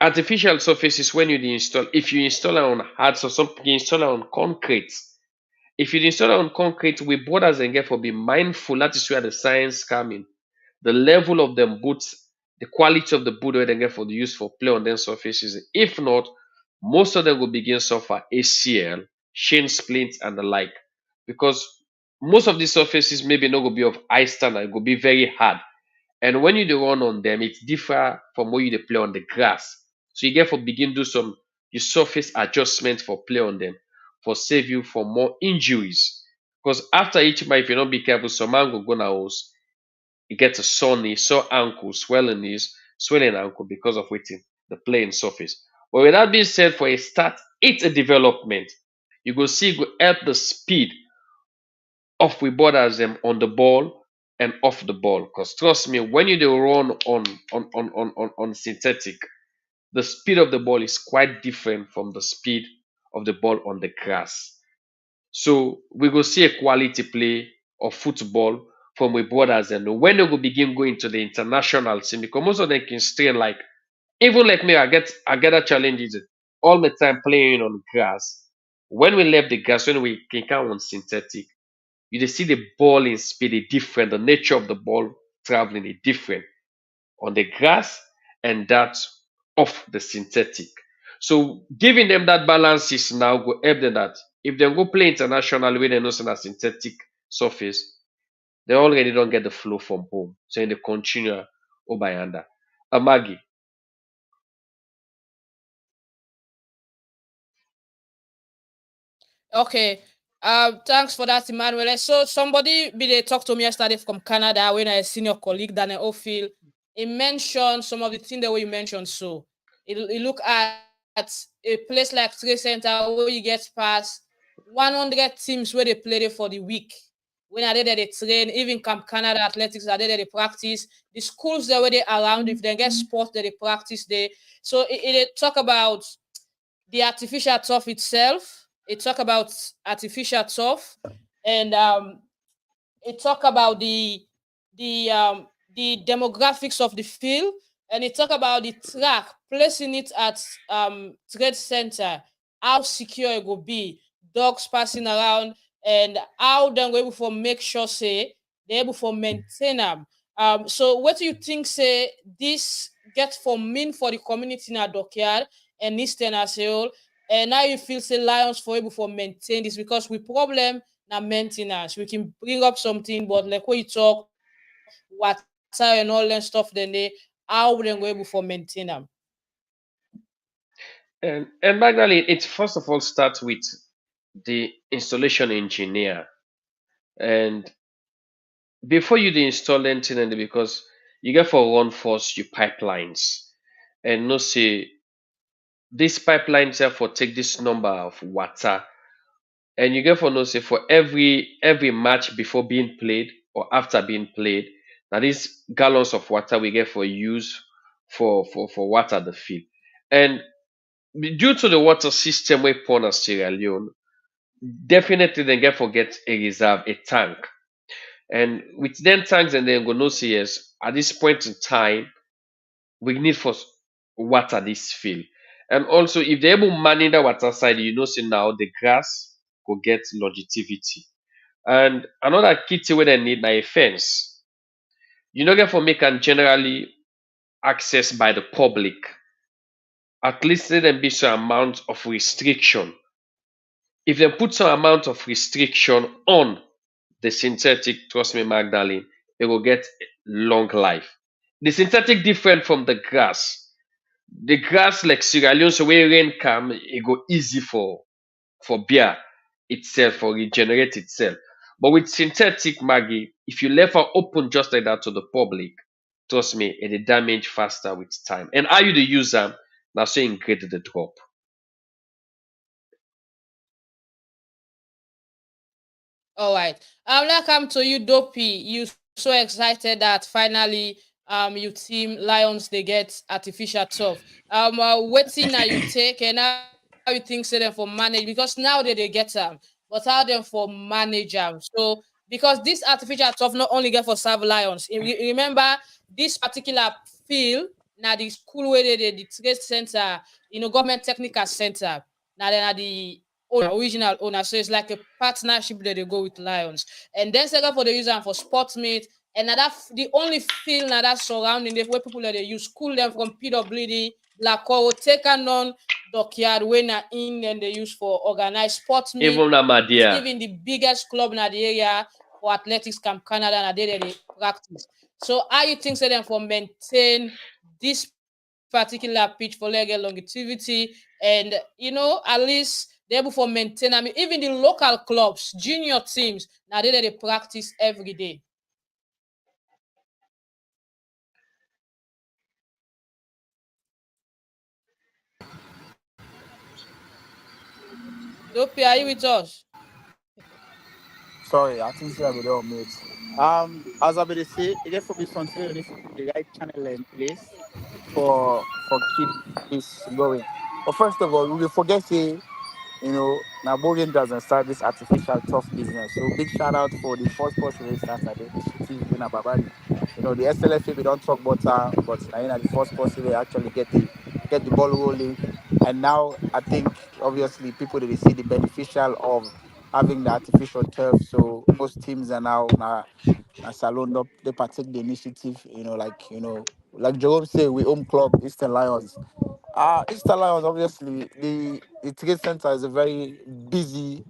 Artificial surfaces when you install, if you install it on hard or something, you install it on concrete. If you install it on concrete, we borders and get for be mindful. That is where the science come in. The level of them boots, the quality of the boot where they get for the use for play on them surfaces. If not, most of them will begin suffer ACL, shin splints, and the like. Because most of these surfaces maybe not go be of high standard, it will be very hard. And when you do run on them, it's different from what you dey play on the grass. So you get for begin do some your surface adjustment for play on them for save you from more injuries. Because after each match, if you not be careful, some man go na house. You get a sore knee, sore ankle, swelling knees, swelling ankle because of waiting the playing surface. But with that being said, for a start, it's a development. You go see it go help the speed of we borders them on the ball and off the ball. Because trust me, when you do run on synthetic, the speed of the ball is quite different from the speed of the ball on the grass. So we go see a quality play of football from we brothers, and when they go begin going to the international team, because most of them can strain like, even like me, I get a challenges all the time playing on grass. When we left the grass, when we can count on synthetic, you dey see the ball in speed is different, the nature of the ball traveling is different on the grass and that of the synthetic. So giving them that balance is now go help them that if they go play international with they know say na synthetic surface, they already don't get the flow from home. So in the continue Obayanda. Amagi. Okay. Thanks for that, Emmanuel. So somebody be they talk to me yesterday from Canada when I senior colleague Daniel Ophil. He mentioned some of the things that you mentioned. So he look at a place like Trade Center where you get past 100 teams where they play there for the week. When are they there they train, even Camp Canada Athletics are there they practice. The schools there where they around, if they get sports that they practice there. So it talk about the artificial turf itself. It talk about artificial turf, and it talk about the demographics of the field, and it talk about the track, placing it at trade center, how secure it will be, dogs passing around, and how they're able to make sure say they're able to maintain them. So what do you think say this get for mean for the community in our dockyard and Eastern as a whole? And now you feel say Lions for able to maintain this, because we problem na maintenance. We can bring up something, but like when you talk water and all that stuff, then they how we then go able for maintain them. And Magdalene, it first of all starts with the installation engineer. And before you dey install anything, and because you get for run first your pipelines and know say this pipeline sef for take this number of water, and you get for know say for every match before being played or after being played, na this gallons of water we get for use for water the field. And due to the water system wey pour na Sierra Leone, definitely dem get for get a reserve, a tank. And with them tanks, and then go know say yes, at this point in time, we need for water this field. And also, if they're able to manage the water side, you know, say now the grass will get longevity. And another key thing where they need na a fence. You know, get for make and generally accessed by the public. At least let them be some amount of restriction. If they put some amount of restriction on the synthetic, trust me, Magdalene, it will get long life. The synthetic different from the grass. The grass like Sierra Leone, so when rain come, it go easy for beer itself, for regenerate itself. But with synthetic Maggie, if you left her open just like that to the public, trust me, it damage faster with time. And how you the use them, now so you grade the drop. All right. Now come to you, Dopeii. You so excited that finally you team Lions they get artificial turf. Waiting now you take, and now you think say them for manage, because now they get them, but how them for manage them. So because this artificial turf not only get for serve Lions. Remember this particular field now the school where they the trade center, government technical center. Now then are the original owner. So it's like a partnership that they go with Lions. And then second for the user and for sports meet. And now that the only field now that surrounding the where people that they use school them from PWD, Black Coral, take and on dockyard when are in and they use for organized sports meet. Even Namadia. Even the biggest club in the area for athletics Camp Canada and they practice. So how you think say them for maintain this particular pitch for legal longevity, and at least they're able for maintain. I mean, even the local clubs, junior teams, now they practice every day. Dopeii, are you with us? Sorry, I think I will mute. As I will say, it just for me consider this the right channel in place for keep this going. But first of all, we will forget say, now Bogan doesn't start this artificial tough business. So big shout out for the first push we started the initiative in Ababari. The SLFA we don't talk about but the first push we actually get the ball rolling. And now I think obviously people they see the beneficial of having the artificial turf. So most teams are now Salone they partake the initiative, like Jerome say, we home club, Eastern Lions. Eastern Lions, obviously, the Trade Center is a very busy,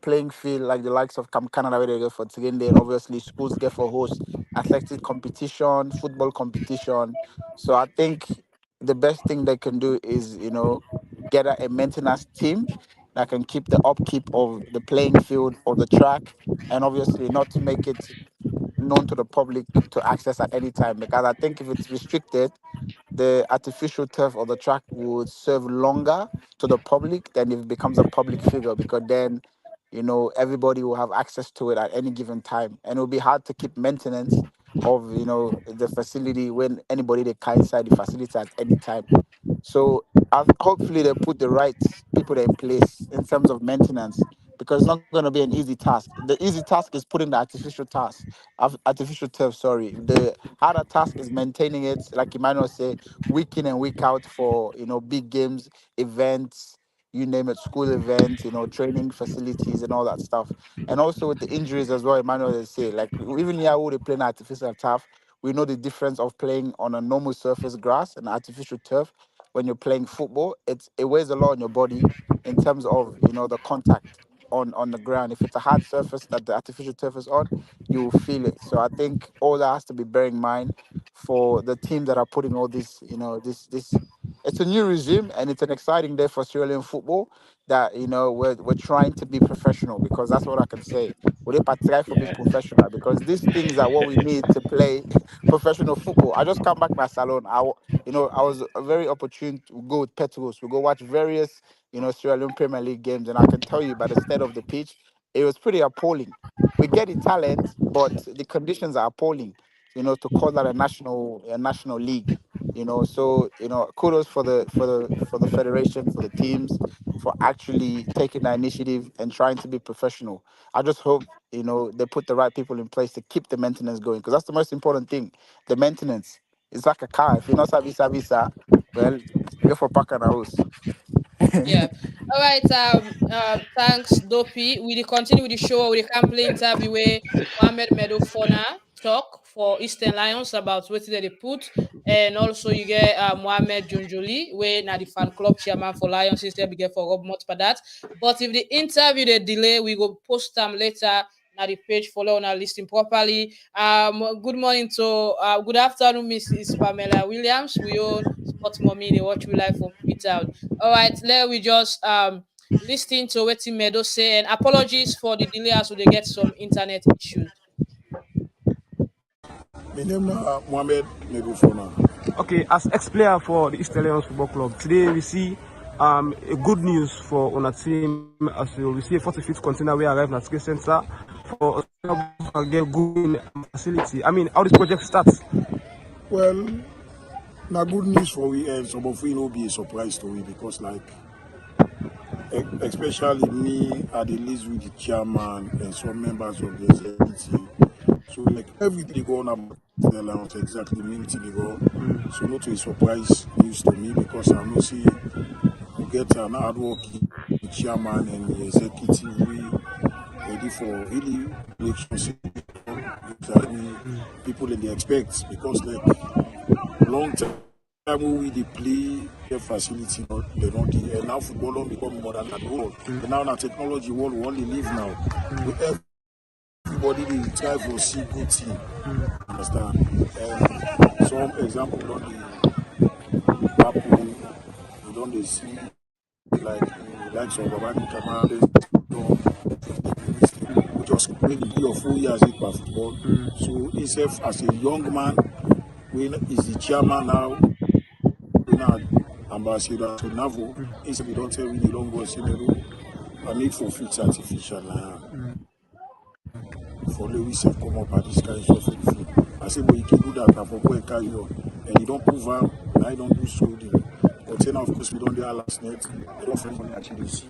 playing field like the likes of Camp Canada where they go for training. Then obviously schools get for host athletic competition, football competition. So I think the best thing they can do is, get a maintenance team that can keep the upkeep of the playing field or the track, and obviously not to make it known to the public to access at any time. Because I think if it's restricted, the artificial turf or the track would serve longer to the public than if it becomes a public figure, because then everybody will have access to it at any given time, and it'll be hard to keep maintenance of the facility when anybody they can inside the facility at any time. So hopefully they put the right people in place in terms of maintenance, because it's not going to be an easy task. The easy task is putting the artificial turf. Sorry, the harder task is maintaining it. Like Emmanuel said, week in and week out for big games, events, you name it, school events, training facilities and all that stuff. And also with the injuries as well, Emmanuel has said, like even here who they play in artificial turf, we know the difference of playing on a normal surface grass and artificial turf. When you're playing football, it weighs a lot on your body in terms of the contact on the ground. If it's a hard surface that the artificial turf is on, you will feel it. So I think all that has to be bearing in mind for the teams that are putting all this, this. It's a new regime and it's an exciting day for Australian football. That we're trying to be professional, because that's what I can say. Would try for being Yeah. professional, because these things are what we need to play professional football. I just come back my salon. I was very opportune to go with Petros. We go watch various, Sierra Leone Premier League games, and I can tell you by the state of the pitch, it was pretty appalling. We get the talent, but the conditions are appalling. To call that a national league. So kudos for the federation, for the teams, for actually taking the initiative and trying to be professional. I just hope they put the right people in place to keep the maintenance going, because that's the most important thing. The maintenance. It's like a car. If you're not visa, well, go for park and house. Yeah. All right. Thanks, Dopeii. We dey continue with the show. We can play interview where Mohamed Meadow Fona talk for Eastern Lions about what they put, and also you get Mohamed Junjoli, where now the fan club chairman for Lions System. We get for Rob Mott for that. But if the interview they delay, we go post them later. Now the page follow on our listing properly. Good morning to good afternoon, Mrs. Pamela Williams. We own Sports Mommy. They watch we live for Midtown. All right, let we just listen to what Meadow say, and apologies for the delay as we dey get some internet issues. My name is Mohamed Megufona. Okay, as ex-player for the East Lions Football Club, today we see a good news for on our team as we receive a 45th container we arrived at Trade Center for a get good facility. I mean, how this project starts? Well, na good news for we, and some of we will be a surprise to we, because especially me, I the list with the chairman and some members of the executive. So everything go on about the Lions exactly mean to go. So not a surprise news to me, because I know see we get an hardworking chairman and the executive we ready for really election that people in the expect, because long time we they play the facility they don't and now football don't become more than that world. And now the technology world we only live now. With everybody they try for see good team. Understand? And some example don't they happen, we don't they see like some Babani Kamara just maybe 3 or 4 years in football. So himself as a young man, when is the chairman now, we now ambassador to Navo. Instead we don't tell me the long boy I need for fix artificial now. for Lewis have come up at this kind of stuff. I say, but you can do that and for boy carry on. And you don't prove out, and I don't do scolding. But then of course we don't do our last net. They don't find actually see.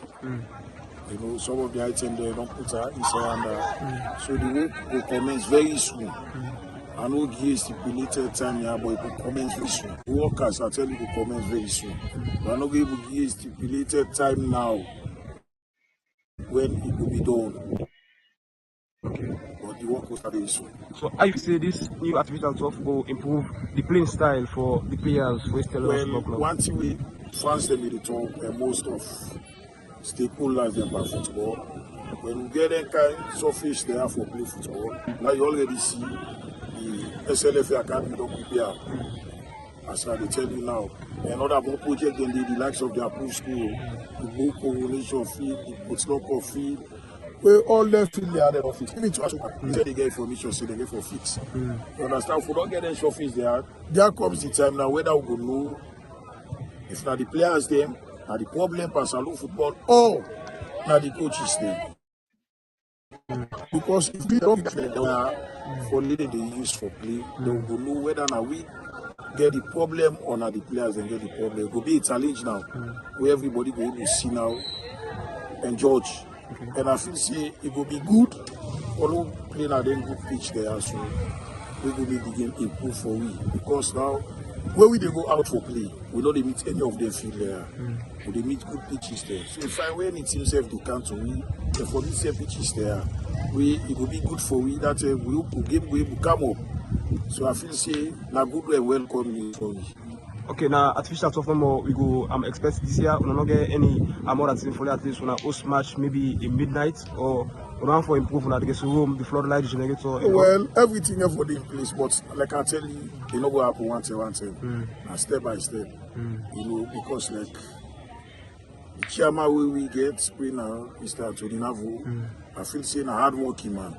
You know, some of the items they don't put her inside and so the work will commence very soon. I know give stipulated time here, but it will commence very soon. The workers I tell you will commence very soon. But I'm not going to give stipulated time now when it will be done. But the work will start very soon. So I say this new artificial turf will improve the playing style for the players for Leone Well, Club. one thing we fans them in the talk and most of stakeholders them by football. When we get that kind of surface there for play football, now you already see the SLFA Academy don't prepare. As I tell you now, another more project than the likes of the approved school, the book correlation field, the Potslock field, where all their field they are there of it. Even to us, they get information, so they get for fix. You understand? If we don't get any surface there comes the time now whether we go know if not the players them, now the problem for Salone football, or now the coaches them. Because if we don't get for leading they use for play, they will know whether now we get the problem or not the players and get the problem. It will be a challenge now where everybody will able to see now and judge. And I feel say it will be good for no playing at them good pitch there, so we will make the game improve for we. Because now when we they go out for play, we don't meet any of them field there. We they meet good pitches there. So if I win it himself they can't to we, and for this same pitches there, it will be good for we that we will game we will come up. So I feel say na good and welcome for me. Okay, now artificial turf we go expect this year we not get any more than for at least on a host match maybe in midnight or run for improvement against room, the floodlight generator. Well, everything everybody in place, but like I tell you, they not go happen one time, and step by step. You know, because like the chairman we get spring now is that to the Navo. I feel saying a hard working man,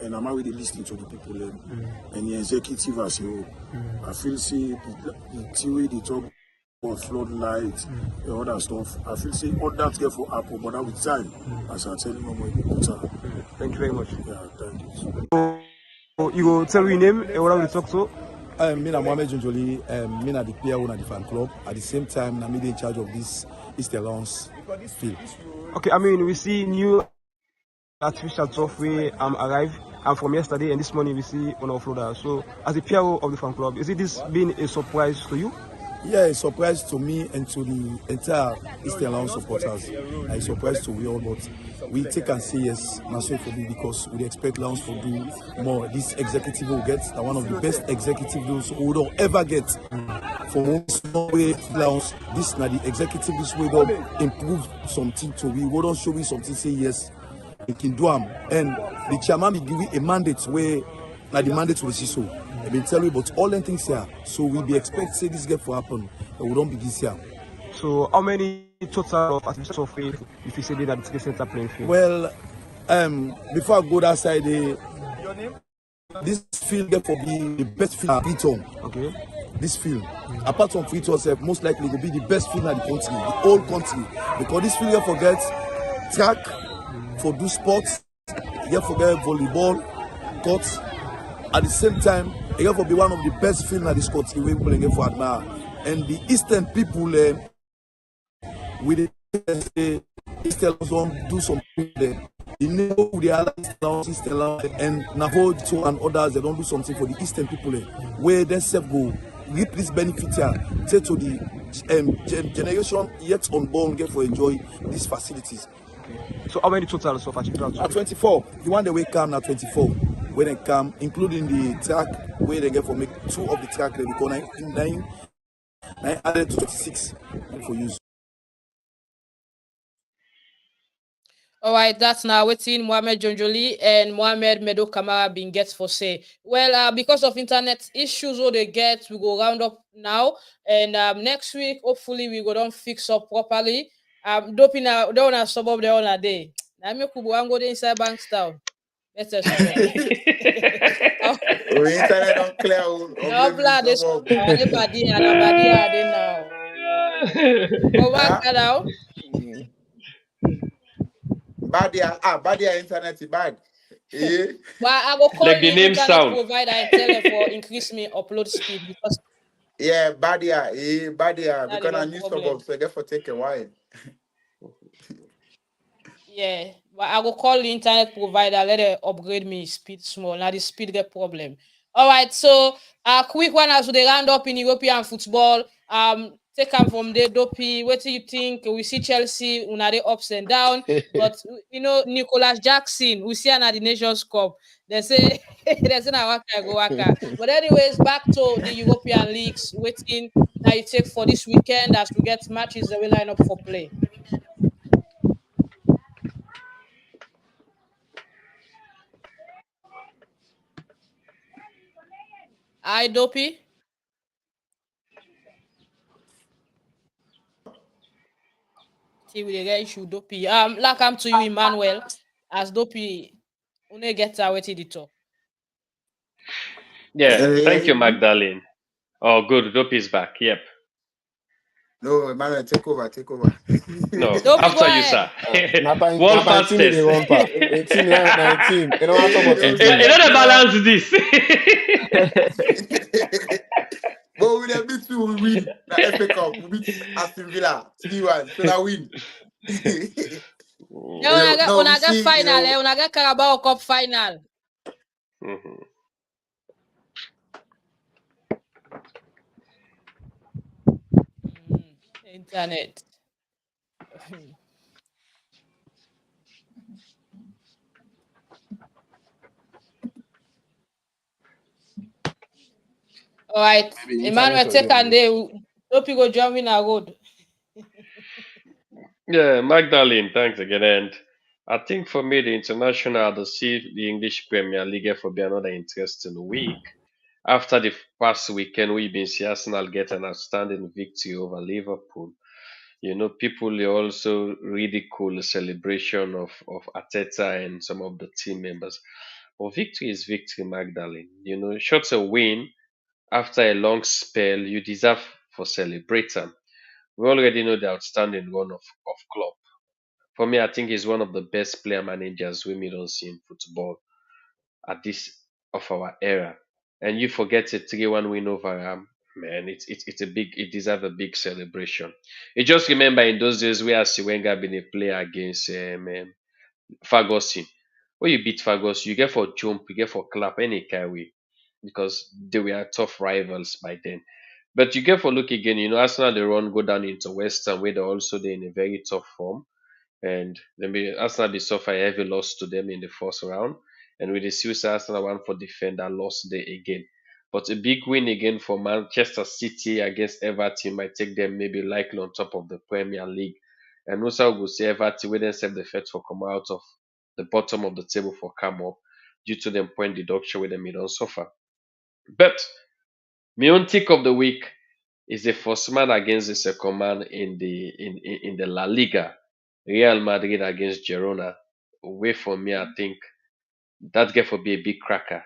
and I'm already listening to the people and the executive as well. I feel say the theory, the talk about floodlights, and other stuff. I feel say all that get for Apple, but that with time, as I tell you, no more important. Thank you very much. Yeah, thank you. So you go tell me your name and what we talk to. I'm Mohamed Jonjoli. I'm the player owner of the fan club. At the same time, I'm in charge of this Sierra Leone field. Okay, I mean we see new artificial turf we arrive and from yesterday and this morning we see on our floater. So as a PRO of the fan club, is it this been a surprise to you? Yeah, a surprise to me and to the entire Sierra Leone supporters. A surprise to we all, but we take and say yes, not so for me because we expect Lions to do more. This executive will get one of the best executives we don't ever get. For way Lions, this now the executive this way don't improve something to we don't show me something say yes. We can do them, and the chairman will give you a mandate where now the mandate will see so. I've been telling you about all the things here, so we be expect say this get for happen, and we don't be this year. So how many total of artificial turf if you say that it's the center playing field? Well, before I go that side, this field get for be the best field in Freetown. Okay. This field, apart from Freetown, most likely will be the best field in the country, the whole country, because this field you forget track. For do sports, you forget volleyball, courts. At the same time, you for be one of the best fields in this country we people get for admire. And the Eastern people, with the Eastern don't do something there. You know the other Eastern and Navo and others they don't do something for the Eastern people where they self go reap this benefit here. Say to the generation yet unborn get for enjoy these facilities. So how many totals of artificial turf? 24. The one that we come now 24. When they come, including the track where they get for make two of the track they become 9 added to 26 for use. All right, that's now waiting Mohamed Jonjoli and Mohamed Medo Kamara being get for say. Well, because of internet issues all they get, we go round up now. And next week, hopefully, we go don't fix up properly. Dopeii now, they on a suburb, they on a day. Now me kubu go inside Bankstown. Better We internet don't clear. No blood, this nobody now. Go back now. Badia internet is bad. But I will call Like the the name internet sound. provider and tell them for increase me upload speed because Yeah, Badia, Badia, that is because I a knew problem. suburbs, so I get for take a while. Yeah, but I will call the internet provider, let them upgrade me speed small. Now the speed get problem. All right, so a quick one as they round up in European football. Take them from the Dopeii. What do you think? We see Chelsea, una they ups and down, but you know Nicholas Jackson, we see at the Nations Cup. They say they say na waka go waka. But anyways, back to the European leagues. Waiting now you take for this weekend as we get matches that will line up for play. I Dopeii. See we dey get issue Dopeii. Like I'm to you, Emmanuel, as Dopeii, une get wetin the talk. Yeah, thank you, Me? Magdalene. Oh, good. Dope is back. Yep. No, Emmanuel, take over, take over. No, Dopeii, go after you, sir. ahead. World Napa team they fastest. run pa. Team na team. You know what talk about Yo, team. Another balance this. But we the beat two, we win the FA Cup. We beat Aston Villa 3-1, so that win. Yeah, No, we una get see, final, una get Carabao Cup final. Mhm. Internet. All right, Maybe Emmanuel, internet or take and them. they Dopeii go jump in a road. Yeah, Magdalene, thanks again. And I think for me, the international, to see the English Premier League for be another interesting week. After the past weekend, we've been see Arsenal get an outstanding victory over Liverpool. You know, people they also ridicule the celebration of Ateta and some of the team members. But victory is victory, Magdalene. You know, short a win after a long spell, you deserve for celebrate them. We already know the outstanding run of Klopp. For me, I think he's one of the best player managers we don't see in football at this of our era. And you forget a 3-1 win over man, it's a big it deserves a big celebration. You just remember in those days where Wenger been a player against Ferguson. When you beat Ferguson, you get for jump, you get for clap any kind way because they were tough rivals by then. But you get for look again, you know, Arsenal they run go down into West Ham where they're also they in a very tough form. And then Arsenal be suffer a heavy loss to them in the first round. And with the Swiss Arsenal one for defender lost there again. But a big win again for Manchester City against Everton might take them maybe likely on top of the Premier League. And also will say Everton will then set the first for come out of the bottom of the table for come up due to them point deduction with them don't suffer. But my own tick of the week is the first man against the second man in the La Liga. Real Madrid against Girona. Way for me, I think that get for be a big cracker.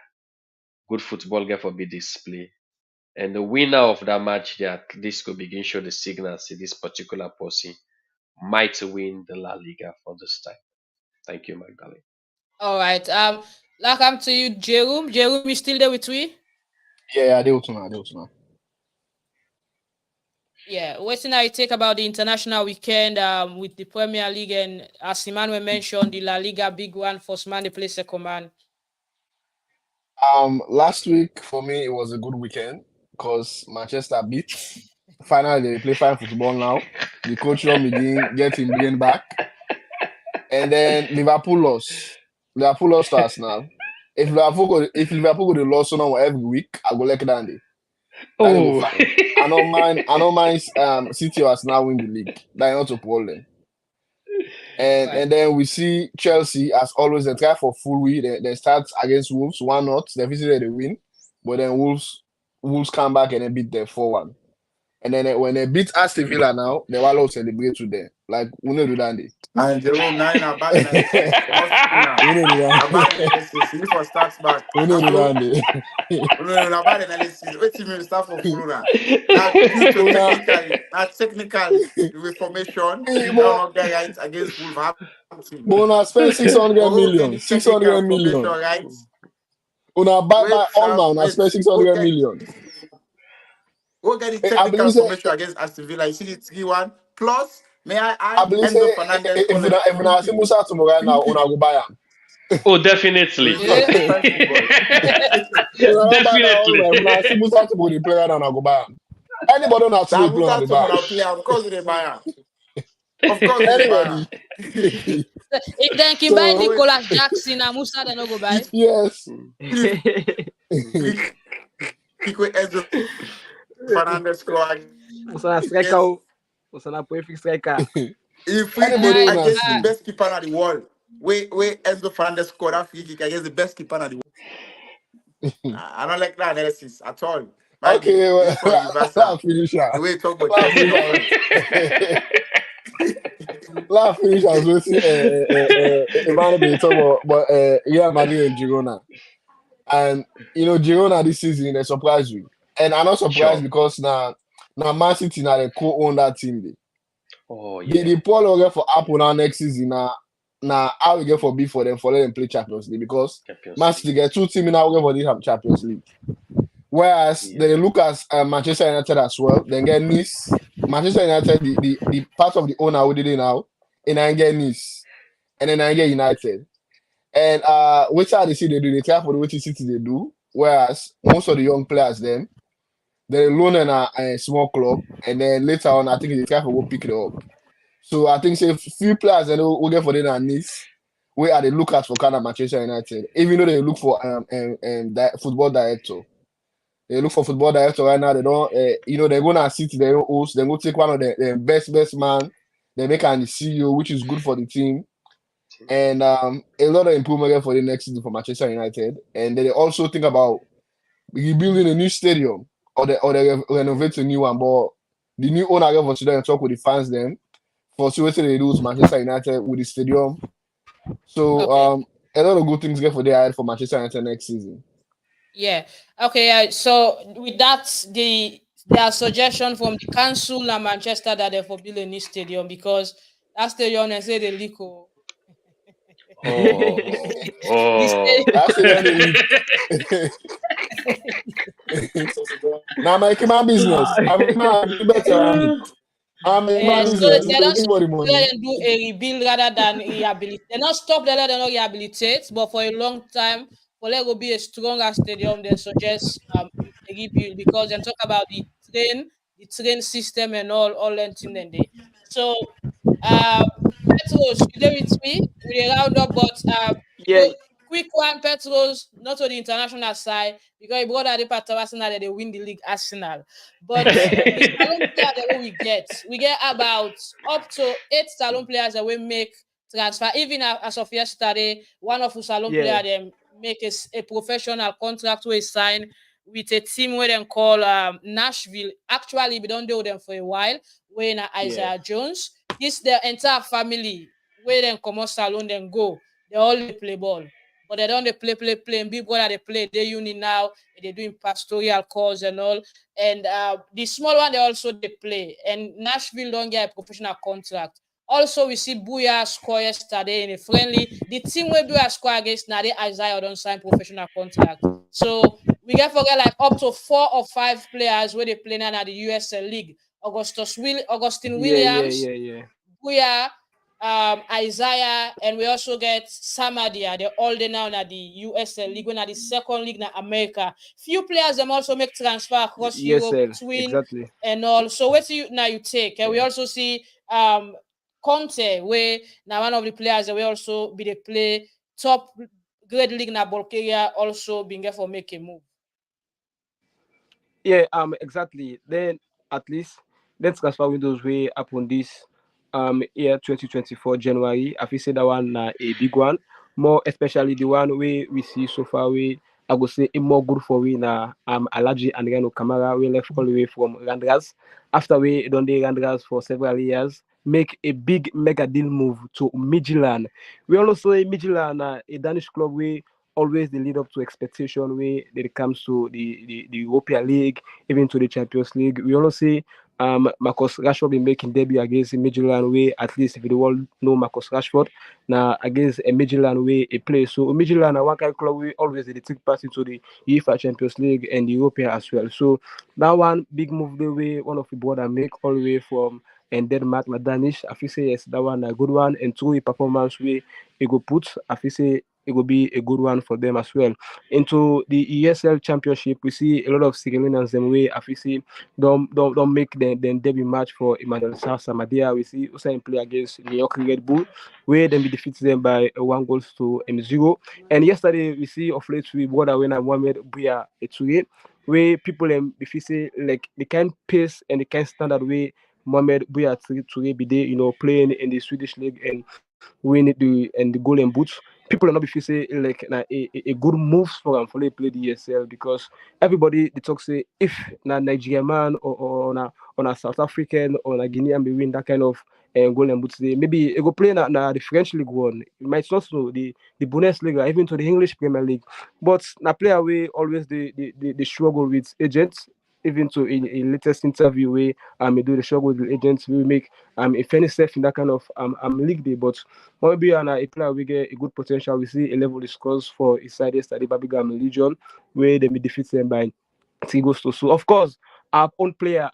Good football get for be display. And the winner of that match, that this could begin show the signals to this particular person might win the La Liga for this time. Thank you, Magdalene. All right. Like I'm to you, Jerome. Jerome, you still there with me? Yeah, they will now. Yeah. What's now you take about the international weekend with the Premier League and as Emmanuel mentioned, the La Liga big one, first man they play second man. Last week for me it was a good weekend because Manchester beat. Finally, they play fine football now. The coach Ron begin get him brain back, and then Liverpool lost. Liverpool lost to Arsenal. If Liverpool go the loss now every week, I go like that day. That they go Oh, fine. I don't mind. City or Arsenal win the league. That is not a problem. All And right. and then we see Chelsea as always. They try for full win. They start against Wolves 1-0. They visited they win, but then Wolves come back and then beat them 4-1. And then when they beat Aston Villa now, they will all celebrate with them. Like, we know do that. And Jerome, now in a bad analysis. We know do A bad that. analysis. You for starts back. We know do that. No, bad analysis. Wait till you start for full now. Now, due to technical reformation, you don't get right against Wolverhampton. Bona spend 600 million. 600 million. Right? Una buy all now. Una spend 600 million. We'll get the technical information against Aston Villa. You see the 3-1. Plus, may I add Enzo Fernandez? If una see Musa tomorrow right now, una go buy him. Oh, definitely. Definitely. If una see Musa tomorrow, the player now, una go buy him. Anybody not see play on the buy. Of course they buy him. Of course they buy him. If they can buy Nicolas Jackson and Musa, they no go buy. Yes. Enzo Fernandez score. Musa striker. Musa na perfect striker. If we play against the best keeper in the world, where Enzo Fernandez scored that free kick against the best keeper in the world. I don't like that analysis at all. Okay, well, finish that. The way you talk about Laugh finish as we see Emmanuel be talk but yeah, Madrid and Girona. And you know, Girona this season they surprised you. And I'm not surprised because now Man City now they co-own that team. They. Oh yeah. They pull over for Apple now next season now how we get for B for them for let them play Champions League because Man City get 2 teams now for this Champions League. Whereas they look at Manchester United as well, then get Nice. Manchester United, the part of the owner who did it now, and then get Nice, and then I get United. And which side they see they do, they try for the which City they do. Whereas most of the young players then, they're alone in a small club, and then later on, I think they try for go pick it up. So I think say few players then will get for them at Nice, where are they look at for kind of Manchester United, even though they look for football director. They look for football director right now. They don't, they're gonna sit their own host. They go take one of the best man. They make an CEO, which is good for the team, and a lot of improvement for the next season for Manchester United. And they also think about rebuilding a new stadium or they renovate a new one. But the new owner for today and talk with the fans then for see what they do with Manchester United with the stadium. So a lot of good things get for their head for Manchester United next season. Yeah. Okay. So with that, their suggestion from the council and Manchester that they for build a new stadium because that stadium they say the leak. Now making my business. I'm better. So they don't do a rebuild rather than rehabilitate. They not stop there, they not rehabilitate, but for a long time. For there will be a stronger stadium, they suggest a rebuild because they talk about the train system and all that thing then they. So Petros, you there with me? We round up, but quick one, Petros, not on the international side, because he brought the part of Arsenal that they win the league Arsenal. But the Salone players that we get about up to 8 Salone players that we make transfer. Even as of yesterday, one of the Salone players them make a professional contract we sign with a team where they call Nashville. Actually, we don't do them for a while. When Isaiah Jones, this their entire family where they come out Salone, then go. They all play ball, but they don't play. And big brother they play. They uni now. They're doing pastoral calls and all. And the small one they play. And Nashville don't get a professional contract. Also, we see Gboyah score yesterday in a friendly. The team where Gboyah score against now, Isaiah don't sign professional contract. So we get forget like up to 4 or 5 players where they play now at the USL League. Augustine Williams, Gboyah, Isaiah, and we also get Samadia. They're all there now at the USL League, when at the second league in America. Few players them also make transfer across Europe between and all. So what do you take? And we also see Conte, where now one of the players that we also be the play top grade league in Bulgaria also being for make a move. Yeah, exactly. Then at least let's transfer windows way upon this year 2024 January. I feel say that one a big one, more especially the one we see so far we I would say it more good for we na Alaji and Reno Camara we left all the way from Randras. After we done the Randras for several years, make a big mega deal move to Midtjylland. We also say Midtjylland a Danish club we always they lead up to expectation when it comes to the European League, even to the Champions League. We also see Marcus Rashford be making debut against Midtjylland way, at least if you all know Marcus Rashford now against a Midtjylland way a play. So Midtjylland are one kind of club we always they take part into the UEFA Champions League and the European as well. So that one big move the way one of the brother make all the way from and Denmark na Danish. I feel say yes that one a good one and two performance way it go put. I feel say it will be a good one for them as well. Into the ESL Championship, we see a lot of Sierra Leoneans them way. I feel say don't make the debut match for Emmanuel Samadia. We see Usain play against New York Red Bull, where then we defeat them by 1 goal to 0. And yesterday we see of late we brother winner Mohamed Bouya Eture, where people if you say like the kind pace and the kind standard way Mohamed Bouya Toure be there, playing in the Swedish league and win the golden boots. People are not be feel say like a good move for them for they play the ESL because everybody they talk say if na Nigerian man or on a South African or a Guinean be win that kind of golden boots they maybe it go play na the French League one. You might not know the Bundesliga even to the English Premier League. But na player we always they struggle with agents even to in latest interview where we do the struggle with the agents we make a fairly safe in that kind of league day. But maybe a player we get a good potential. We see a level of scores for his side yesterday, Birmingham Legion, where they be defeat them by 3 goals to. So of course, our own player,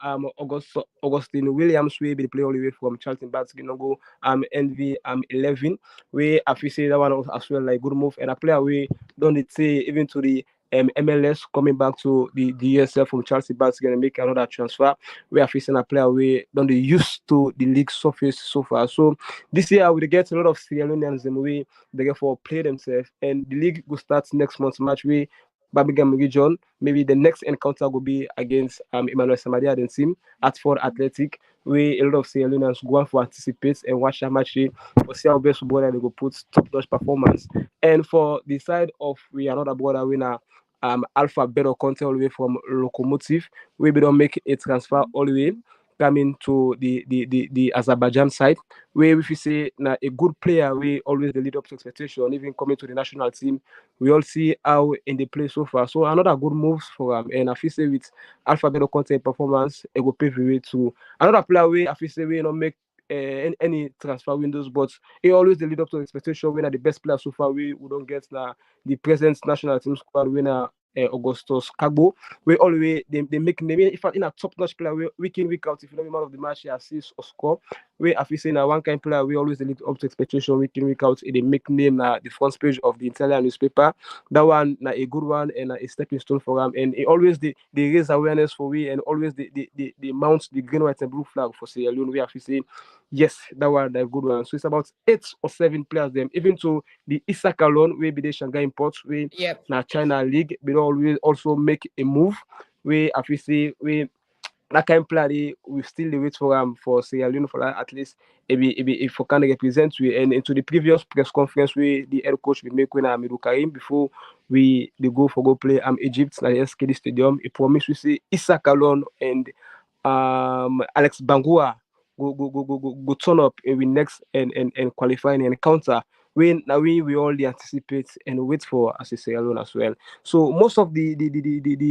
Augustine Williams, will be the player all the way from Charlton Bats, go NV 11, where I feel say that one as well like good move, and a player we don't need say even to the MLS coming back to the ESL from Chelsea Bats gonna make another transfer. We are facing a player we don't they used to the league surface so far. So this year we get a lot of Sierra Leoneans in the way they therefore play themselves, and the league will start next month's match. We Birmingham region. Maybe the next encounter will be against Emmanuel Samadia and team at Ford Athletic. We a lot of Sierra Leoneans go on for anticipate and watch that match for see how best brother they go put top notch performance. And for the side of we another brother winner Alpha Better Conte all the way from Locomotive. We don't make a transfer all the way coming to the Azerbaijan side, where if you say na a good player, we always the lead up to expectation, even coming to the national team. We all see how in the play so far. So another good moves for him. And I feel say with Alpha Better Conte performance, it will pave the way to another player way I feel say we not make any transfer windows, but he always the lead up to expectation. Winner the best player so far. We don't get the present national team squad winner Augustus Kagbo. We always they make name if in a top notch player week in week out. If you know the man of the match, he assists or score. We have seen a one kind player. We always the lead up to expectation week in week out. They make name the front page of the Italian newspaper. That one a good one and a stepping stone for him. And he always they raise awareness for we and always they mount the green, white, and blue flag for Sierra Leone. We have to say yes, that one a good one. So it's about 8 or 7 players them. Even to the Isaka loan, we be the Shanghai imports, we Yep. na China League, but always also make a move. We have to say we that kind of player we still wait for Sierra Leone for at least if we can represent we and into the previous press conference we the head coach we make when Amirou Karim before we they go play Egypt at the SKD Stadium. He promised we see Issa Kalon and Alex Bangua go turn up in the next and qualifying and encounter. We all anticipate and wait for as a Sierra Leone as well. So most of the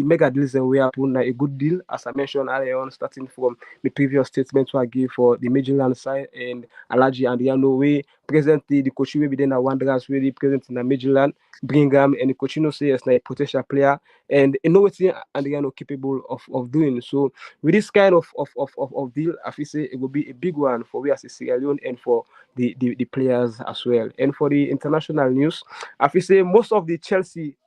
mega deals that we happen a good deal, as I mentioned earlier on, starting from the previous statement I gave for the Midtjylland side and Alaji and Yano way. Presently the coach will be then a Wanderers really present in the Midtjylland, Brigham and the coach say as a potential player and you know what Adriano capable of doing. So with this kind of deal, I feel say it will be a big one for we as a Sierra Leone and for the players as well. And for the international news, I feel say most of the Chelsea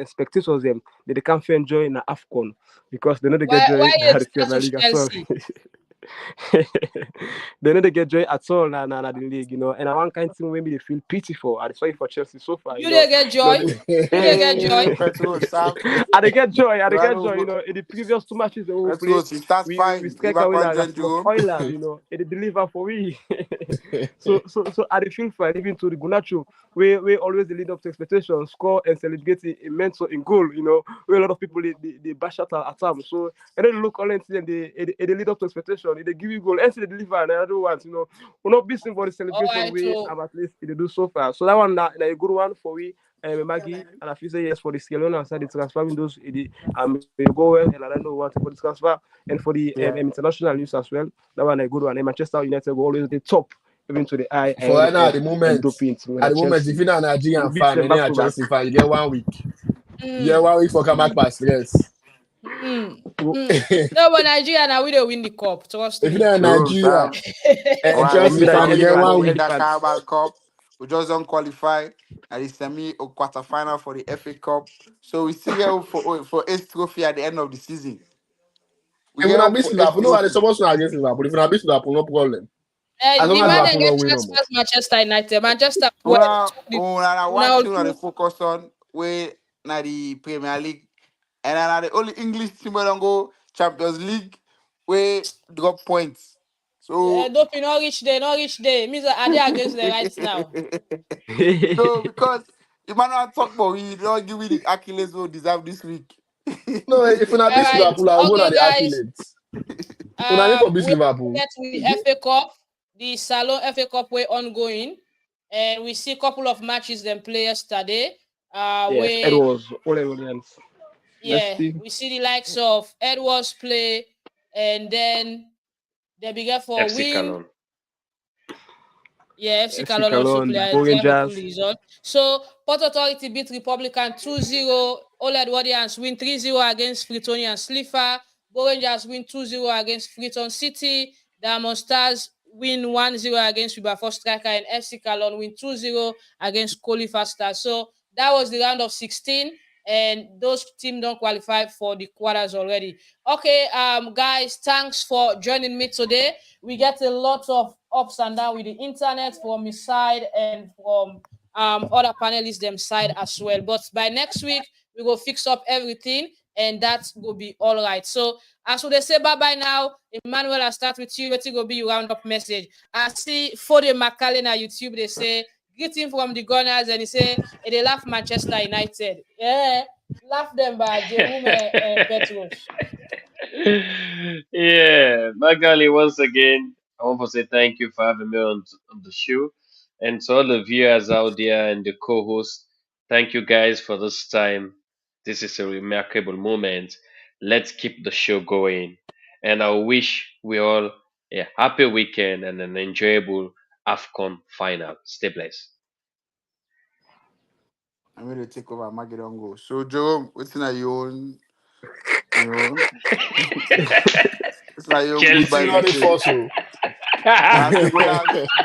spectators them they can't enjoy in AFCON because they know they get Why joy in you the start Premier with League as well. Chelsea? They don't get joy at all now the league, and I one kind of thing maybe they feel pity for. I'm sorry for Chelsea so far. You they get joy. You they get joy. Petros, Sam. I they get joy. In the previous 2 matches they will play. Petros, that's fine. We strike away like Oiler, it deliver for we. so I dey feel fine even to the Gunacho. We always the lead up to expectations, score and celebrate immense in goal. Where a lot of people they bash at them. So and then look all and they lead up to expectation. They give you goal and they deliver and other ones. We're not missing for the celebration. At least they do so far. So that one a good one for we. Maggie and I feel say yes for the Sierra Leone side, the transfer windows go well, and I don't know what for the transfer and for the international news as well. That one a good one. And Manchester United will always the top, even to the eye. For at the moment, if you're not Nigerian fan, and you're Chelsea fan, you get 1 week. You get 1 week for come back past yes. No, but Nigeria now we don't win the cup. Trust if you're Nigeria, Chelsea fan, you get 1 week. That Carabao Cup. We just don't qualify at the semi or quarter final for the FA Cup. So we still get for 8 trophy at the end of the season. If we're not beat Liverpool, no, they're supposed to against Liverpool. If we're not beat Liverpool, no problem. The man get transfers Manchester United. Manchester. Now one thing they focus on we na the Premier League, and then the only English team we don't go Champions League we drop points. So Dopeii not reach there. Means are they against the right now? No, because Emmanuel talk about we don't give me the accolades we deserve this week. No, if we're not beat Liverpool, I'll go to the accolades. We're not beat Liverpool. Get the FA Cup, the Salone FA Cup way ongoing, and we see a couple of matches them play yesterday. It was all evidence. Yeah, we see the likes of Edwards play, and then they began for FC Salone. Yeah, FC Salone also play. So Port Authority beat Republican 2-0. All Edwardians win 3-0 against Freetonian Slifa. Go Rangers win 2-0 against Freeton City. Diamond Stars win 1-0 against Wilberforce Striker, and FC Salone win 2-0 against Colifa Stars. So that was the round of 16. And those teams don't qualify for the quarters already. Okay, guys, thanks for joining me today. We get a lot of ups and downs with the internet from his side and from other panelists them side as well. But by next week, we will fix up everything, and that will be all right. So as they say bye-bye now, Emmanuel, I'll start with you. What will be your round-up message? I see Fode Macallen on YouTube, they say, greeting from the Gunners, and he say they laugh Manchester United. Yeah, laugh them by Jerome and Petros. Yeah, Magali, once again, I want to say thank you for having me on the show. And to all the viewers out there and the co-hosts, thank you guys for this time. This is a remarkable moment. Let's keep the show going. And I wish we all a happy weekend and an enjoyable AFCON final. Stay blessed. I'm going to take over Maggie don't go. So Jerome, what's in your own? It's like your Chelsea not the fossil.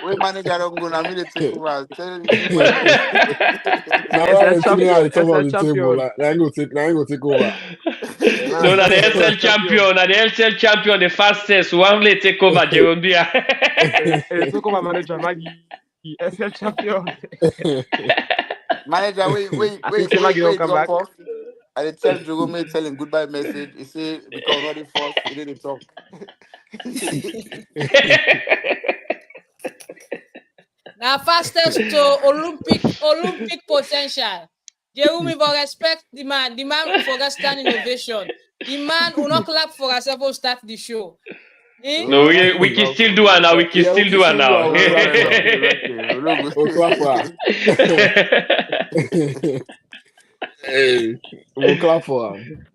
we manager don't go. I'm going to take over. Now I'm sitting at the top of the table. I ain't gonna take over. No, na the SL champion, the fastest one late take over Jerome Took over manager Maggie, SL champion. Manager, wait, drop off. I tell Jerome telling goodbye message. He say because not the first, he didn't talk. Now fastest to Olympic potential. Jerome will respect the man. The man for standing ovation. The man will not clap for herself or start the show. No, we can still do it now. We can still do it now. Hey, we'll clap for him.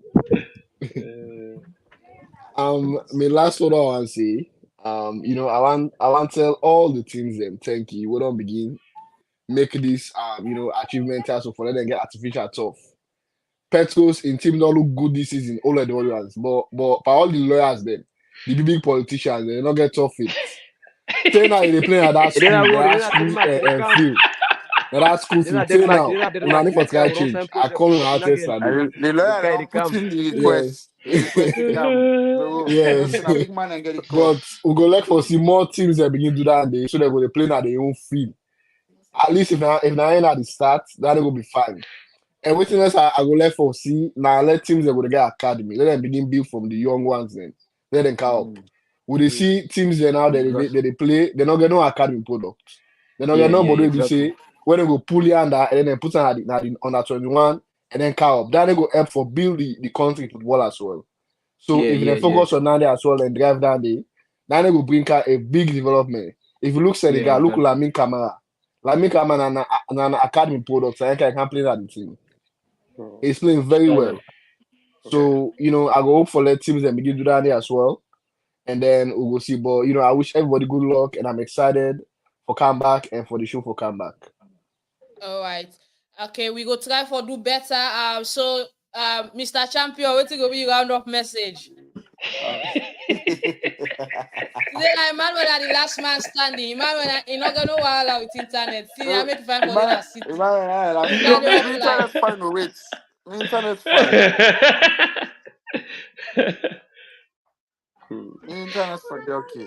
My last word I want to say, I want to tell all the teams them thank you. We don't begin make this achievement so for them get artificial tough. Petros in team don't look good this season, all of the ones, but for all the lawyers them, the big politicians, they don't get tough it. Say now they play at that school field. That's cool. Say now, for try change. I call on artists and the lawyer put in the request. Yes. Just a big man and get it But call. we go like for see more teams that begin do that and they so they go to play at their own field. At least if I ain't at the start, that will be fine. And waiting else I go let for see now let teams that go to get academy. Let them begin build from the young ones then. Let them come up. Would they see teams there now that they play, they're not get no academy product. They're not get nobody will say when they go pull it under and then they put on the under 21 and then come up. Then they go help for build the country football as well. So if they focus on that as well and drive down there, then they will bring a big development. If you look Senegal, look Lamine Camara. Lamine Camara an academy product, so I can play that the team. He's playing very well. So, I go hope for let teams that begin to do that there as well. And then we'll go see. But, I wish everybody good luck and I'm excited for comeback and for the show for comeback. All right. Okay, we go try for do better. So, Mr. Champion, waiting to be round of message. Today, Emmanuel are the last man standing. Emmanuel, you're not gonna while with internet. See, I make fine for the city. Internet's fine, wait. Internet's fine. Internet's fine, okay.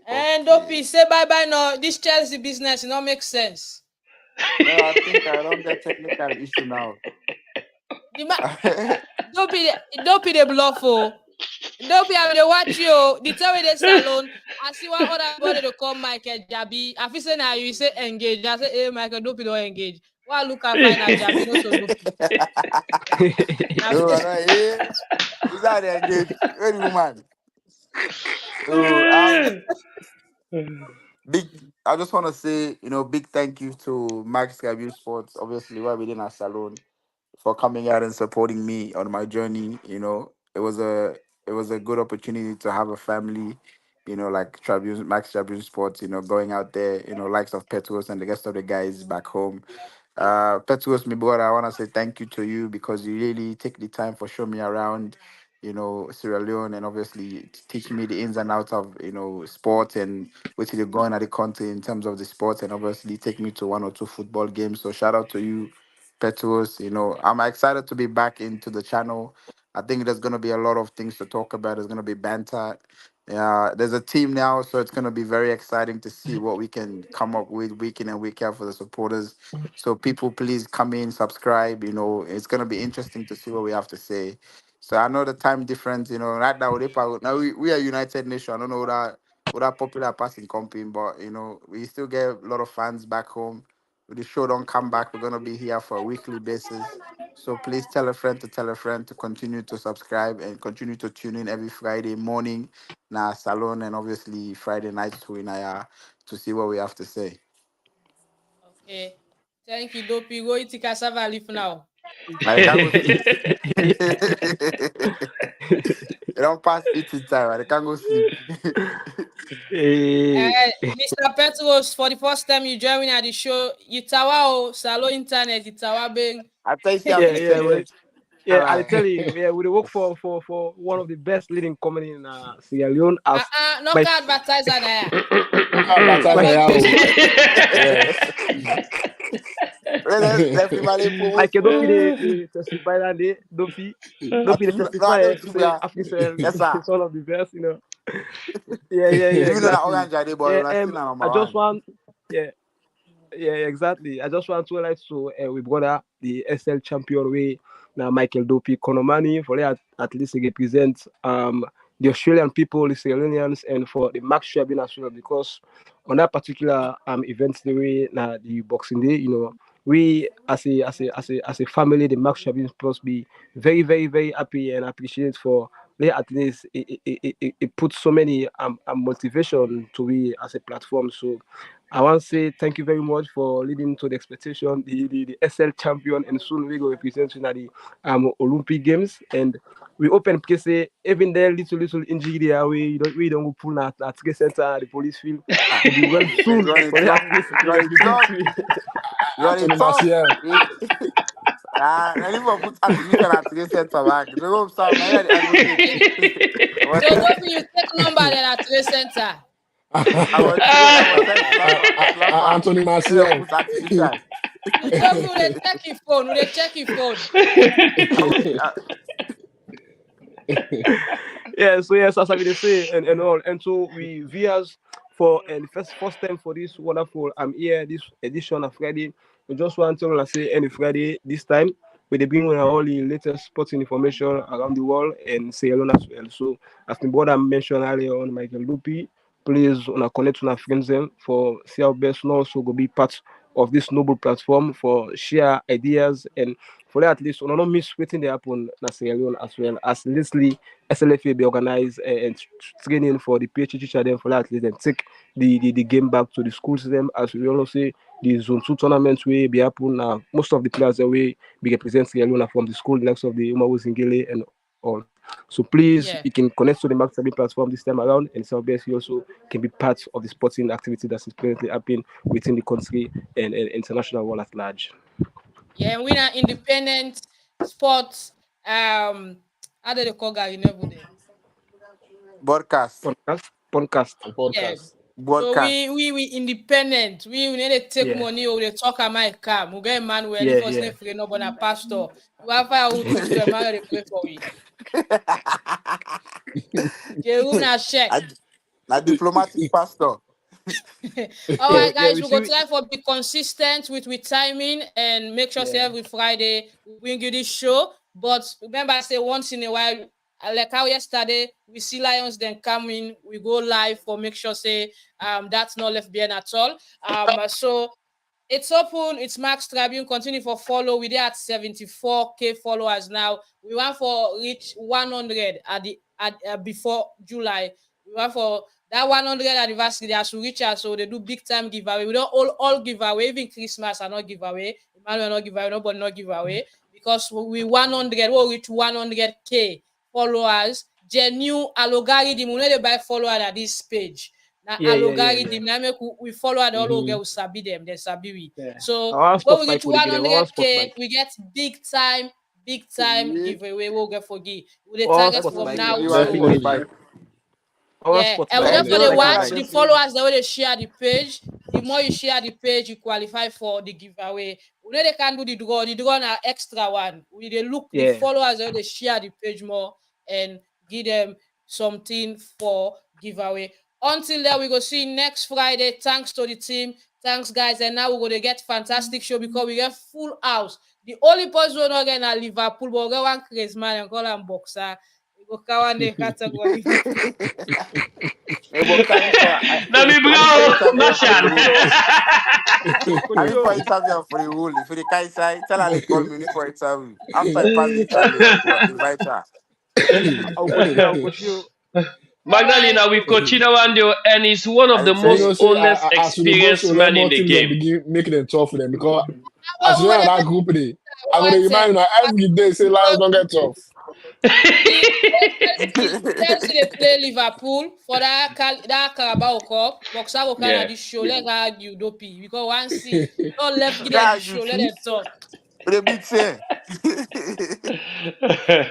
And Dopeii, say bye-bye now. This Chelsea business, it don't make sense. No, I think I don't get technical issue now. Dopeii the bluff, oh. Dopeii, I will watch you. The time with the Salone, I see one other body to call Michael Jabi. I feel say now you say engage. I say, hey, Michael, Dopeii don't engage. Well, look at find out Jabi, no so Dopeii. No, is that the engage? Very woman. I just want to say, big thank you to Max Scrabble Sports, obviously, right within our Salone, for coming out and supporting me on my journey. It was a good opportunity to have a family, like Tribune, Max Tribune Sports, going out there, likes of Petros and the rest of the guys back home. Petros, my brother, I want to say thank you to you because you really take the time for showing me around, Sierra Leone, and obviously teach me the ins and outs of, sport and what you're going at the country in terms of the sport, and obviously take me to one or two football games. So shout out to you, Petros. I'm excited to be back into the channel. I think there's going to be a lot of things to talk about. There's going to be banter. There's a team now, so it's going to be very exciting to see what we can come up with week in and week out for the supporters. So people, please come in, subscribe. It's going to be interesting to see what we have to say. So I know the time difference. Right now we are United Nation. I don't know what popular passing company, but we still get a lot of fans back home. If the show don't come back, we're gonna be here for a weekly basis. So please tell a friend to continue to subscribe and continue to tune in every Friday morning na Salone, and obviously Friday nights to see what we have to say. Okay. Thank you, Dopeii. Go eat cassava leaf now. I can't go sleep. You don't pass eating time. I can't go sleep. Mr. Petros, for the first time you join me at the show, you tawa Salone internet, you tawa bing. I tell you, yeah, I tell you, we work for one of the best leading company in Sierra Leone. No advertiser there. I can Dopeii testify that day. Dopeii testify. It's one of the best, Yeah, exactly. I just want to like we brought the SL champion way now Michael Dopeii Konomani for at least represent the Australian people, the Sierra Leoneans, and for the Max Shabin as well, because on that particular event the way the Boxing Day, we as a family, the Max Shabin must be very, very, very happy and appreciate for at least it puts so many motivation to we as a platform. So I want to say thank you very much for leading to the expectation, the SL champion, and soon we go represent in the Olympic Games. And we open because even there little injury there we don't go pull at the center, the police field. We well soon. I never put attribution at the center back. The room sound So don't you take number at the center. Anthony Martial. They check your phone. They check your phone. Yeah, so yes, as I will say, and all, and so we viewers for and first time for this wonderful here this edition of Friday. We just want to say any Friday this time we bring all the latest sporting information around the world and Sierra Leone as well. So as the brother mentioned earlier on, Michael Dopeii, please connect with our friends them for see our best now also go be part of this noble platform for share ideas and for that at least not miss waiting they happen in Sierra Leone as well as lastly SLFA be organized and training for the PhD teacher them for that at least and take the game back to the schools them as we also say the zone 2 tournaments will be happen now. Most of the players that will be represent Sierra Leone from the school next of the Umaru Zingele and all. So please, Yeah. you can connect to the Max Sabi platform this time around, and Southwest you also can be part of the sporting activity that is currently happening within the country and international world at large. Yeah, and we are independent sports. How do they call guy? You never there. Broadcast. Podcast. And Yeah. podcast. So Broadcast. we independent. We need to take Yeah. money or they talk at my car. We get Emmanuel if Yeah, us yeah. not free no but a pastor. We have fire who preach to Emmanuel they pray for we. Jerome na check. A diplomatic pastor. All Yeah, right, yeah, guys, we we go see. try for be consistent with timing and make sure say Yeah. every Friday we bring you this show. But remember, I say once in a while, like how yesterday we see Lions then come in, we go live for make sure say that's not left behind at all. So it's open. It's Max Tribune. Continue for follow. We're at 74K followers now. We want for reach 100 before July. We want for that 100 anniversary. They have to reach us, so they do big time giveaway. We don't all giveaway. Even Christmas are not giveaway. Emmanuel not giveaway. Nobody not giveaway because we 100. We'll reach 100K followers. Genuine algorithm. We need to buy follower at this page. Now Yeah. algorithm now make we follow the all Mhm. girl sabi them, they sabi we. Yeah. So Our when sport we bike reach will get our sport 100K, bike. we get big time giveaway. We'll get for give. We the Our target sport from bike. now Everyone to sport Definitely. bike. Our yeah, sport and we bike. just We for just the Everyone like our can watch bike. the just say followers that will share the page. The more you share the page, you qualify for the giveaway. We know they can do the draw. The draw na extra one. We they look the Yeah. followers that they share the page more and give them something for giveaway. Until then, we go see you next Friday. Thanks to the team. Thanks, guys. And now we're going to get fantastic show because we get full house. The only person we're not getting at Liverpool, but we get one crazy man and call him boxer. We go kawan the category Liverpool. Ebo carry for Na me I mean for bro, interview for the Martian. rule. Coach I mean Joe. for interview for the rule. If the guy say tell her they call me for interview. After I pass the interview, I go invite her. I'll coach you. I'll coach you. All right. Magdalena with Coachino Wandio, and he's one of I the tell You most know, you. say honest, as we dey go so experienced let man in more the teams and game. begin making it tough for them because Well, as we you know go that dey group day, I go to one remind you now every day say Lions don't get tough. the Chelsea they play Liverpool for that Carabao Cup. Boxer will kind of Yeah. this show. Let her argue Dopeii because one see don't left give them the God, you show. Let them chief. talk. But they beat say.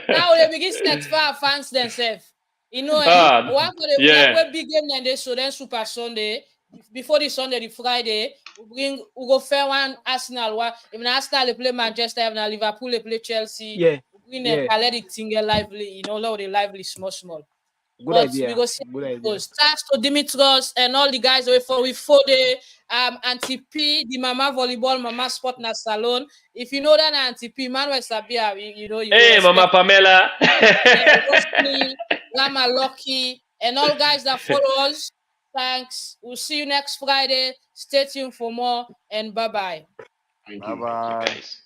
Now they begin set for fans themselves. You know, Ah, one for the like yeah. we big game then they show then Super Sunday before the Sunday, the Friday. We go fair one Arsenal. One even Arsenal they play Manchester, even Liverpool they play Chelsea. Yeah. We bring them Yeah. let it thing get lively. You know, let the lively small. Good But we idea. go see Good how it idea. goes. Thanks to Dimitros and all the guys away for we for the Auntie P, the Mama Volleyball, Mama Sport na Salone. If you know that Auntie P, Manuel Sabia, you know you go Hey, Mama respect. Pamela. Yeah, Rosny, Lama Lucky, and all guys that follow us. Thanks. We'll see you next Friday. Stay tuned for more and bye bye. Thank Bye you. Thank you, bye. guys.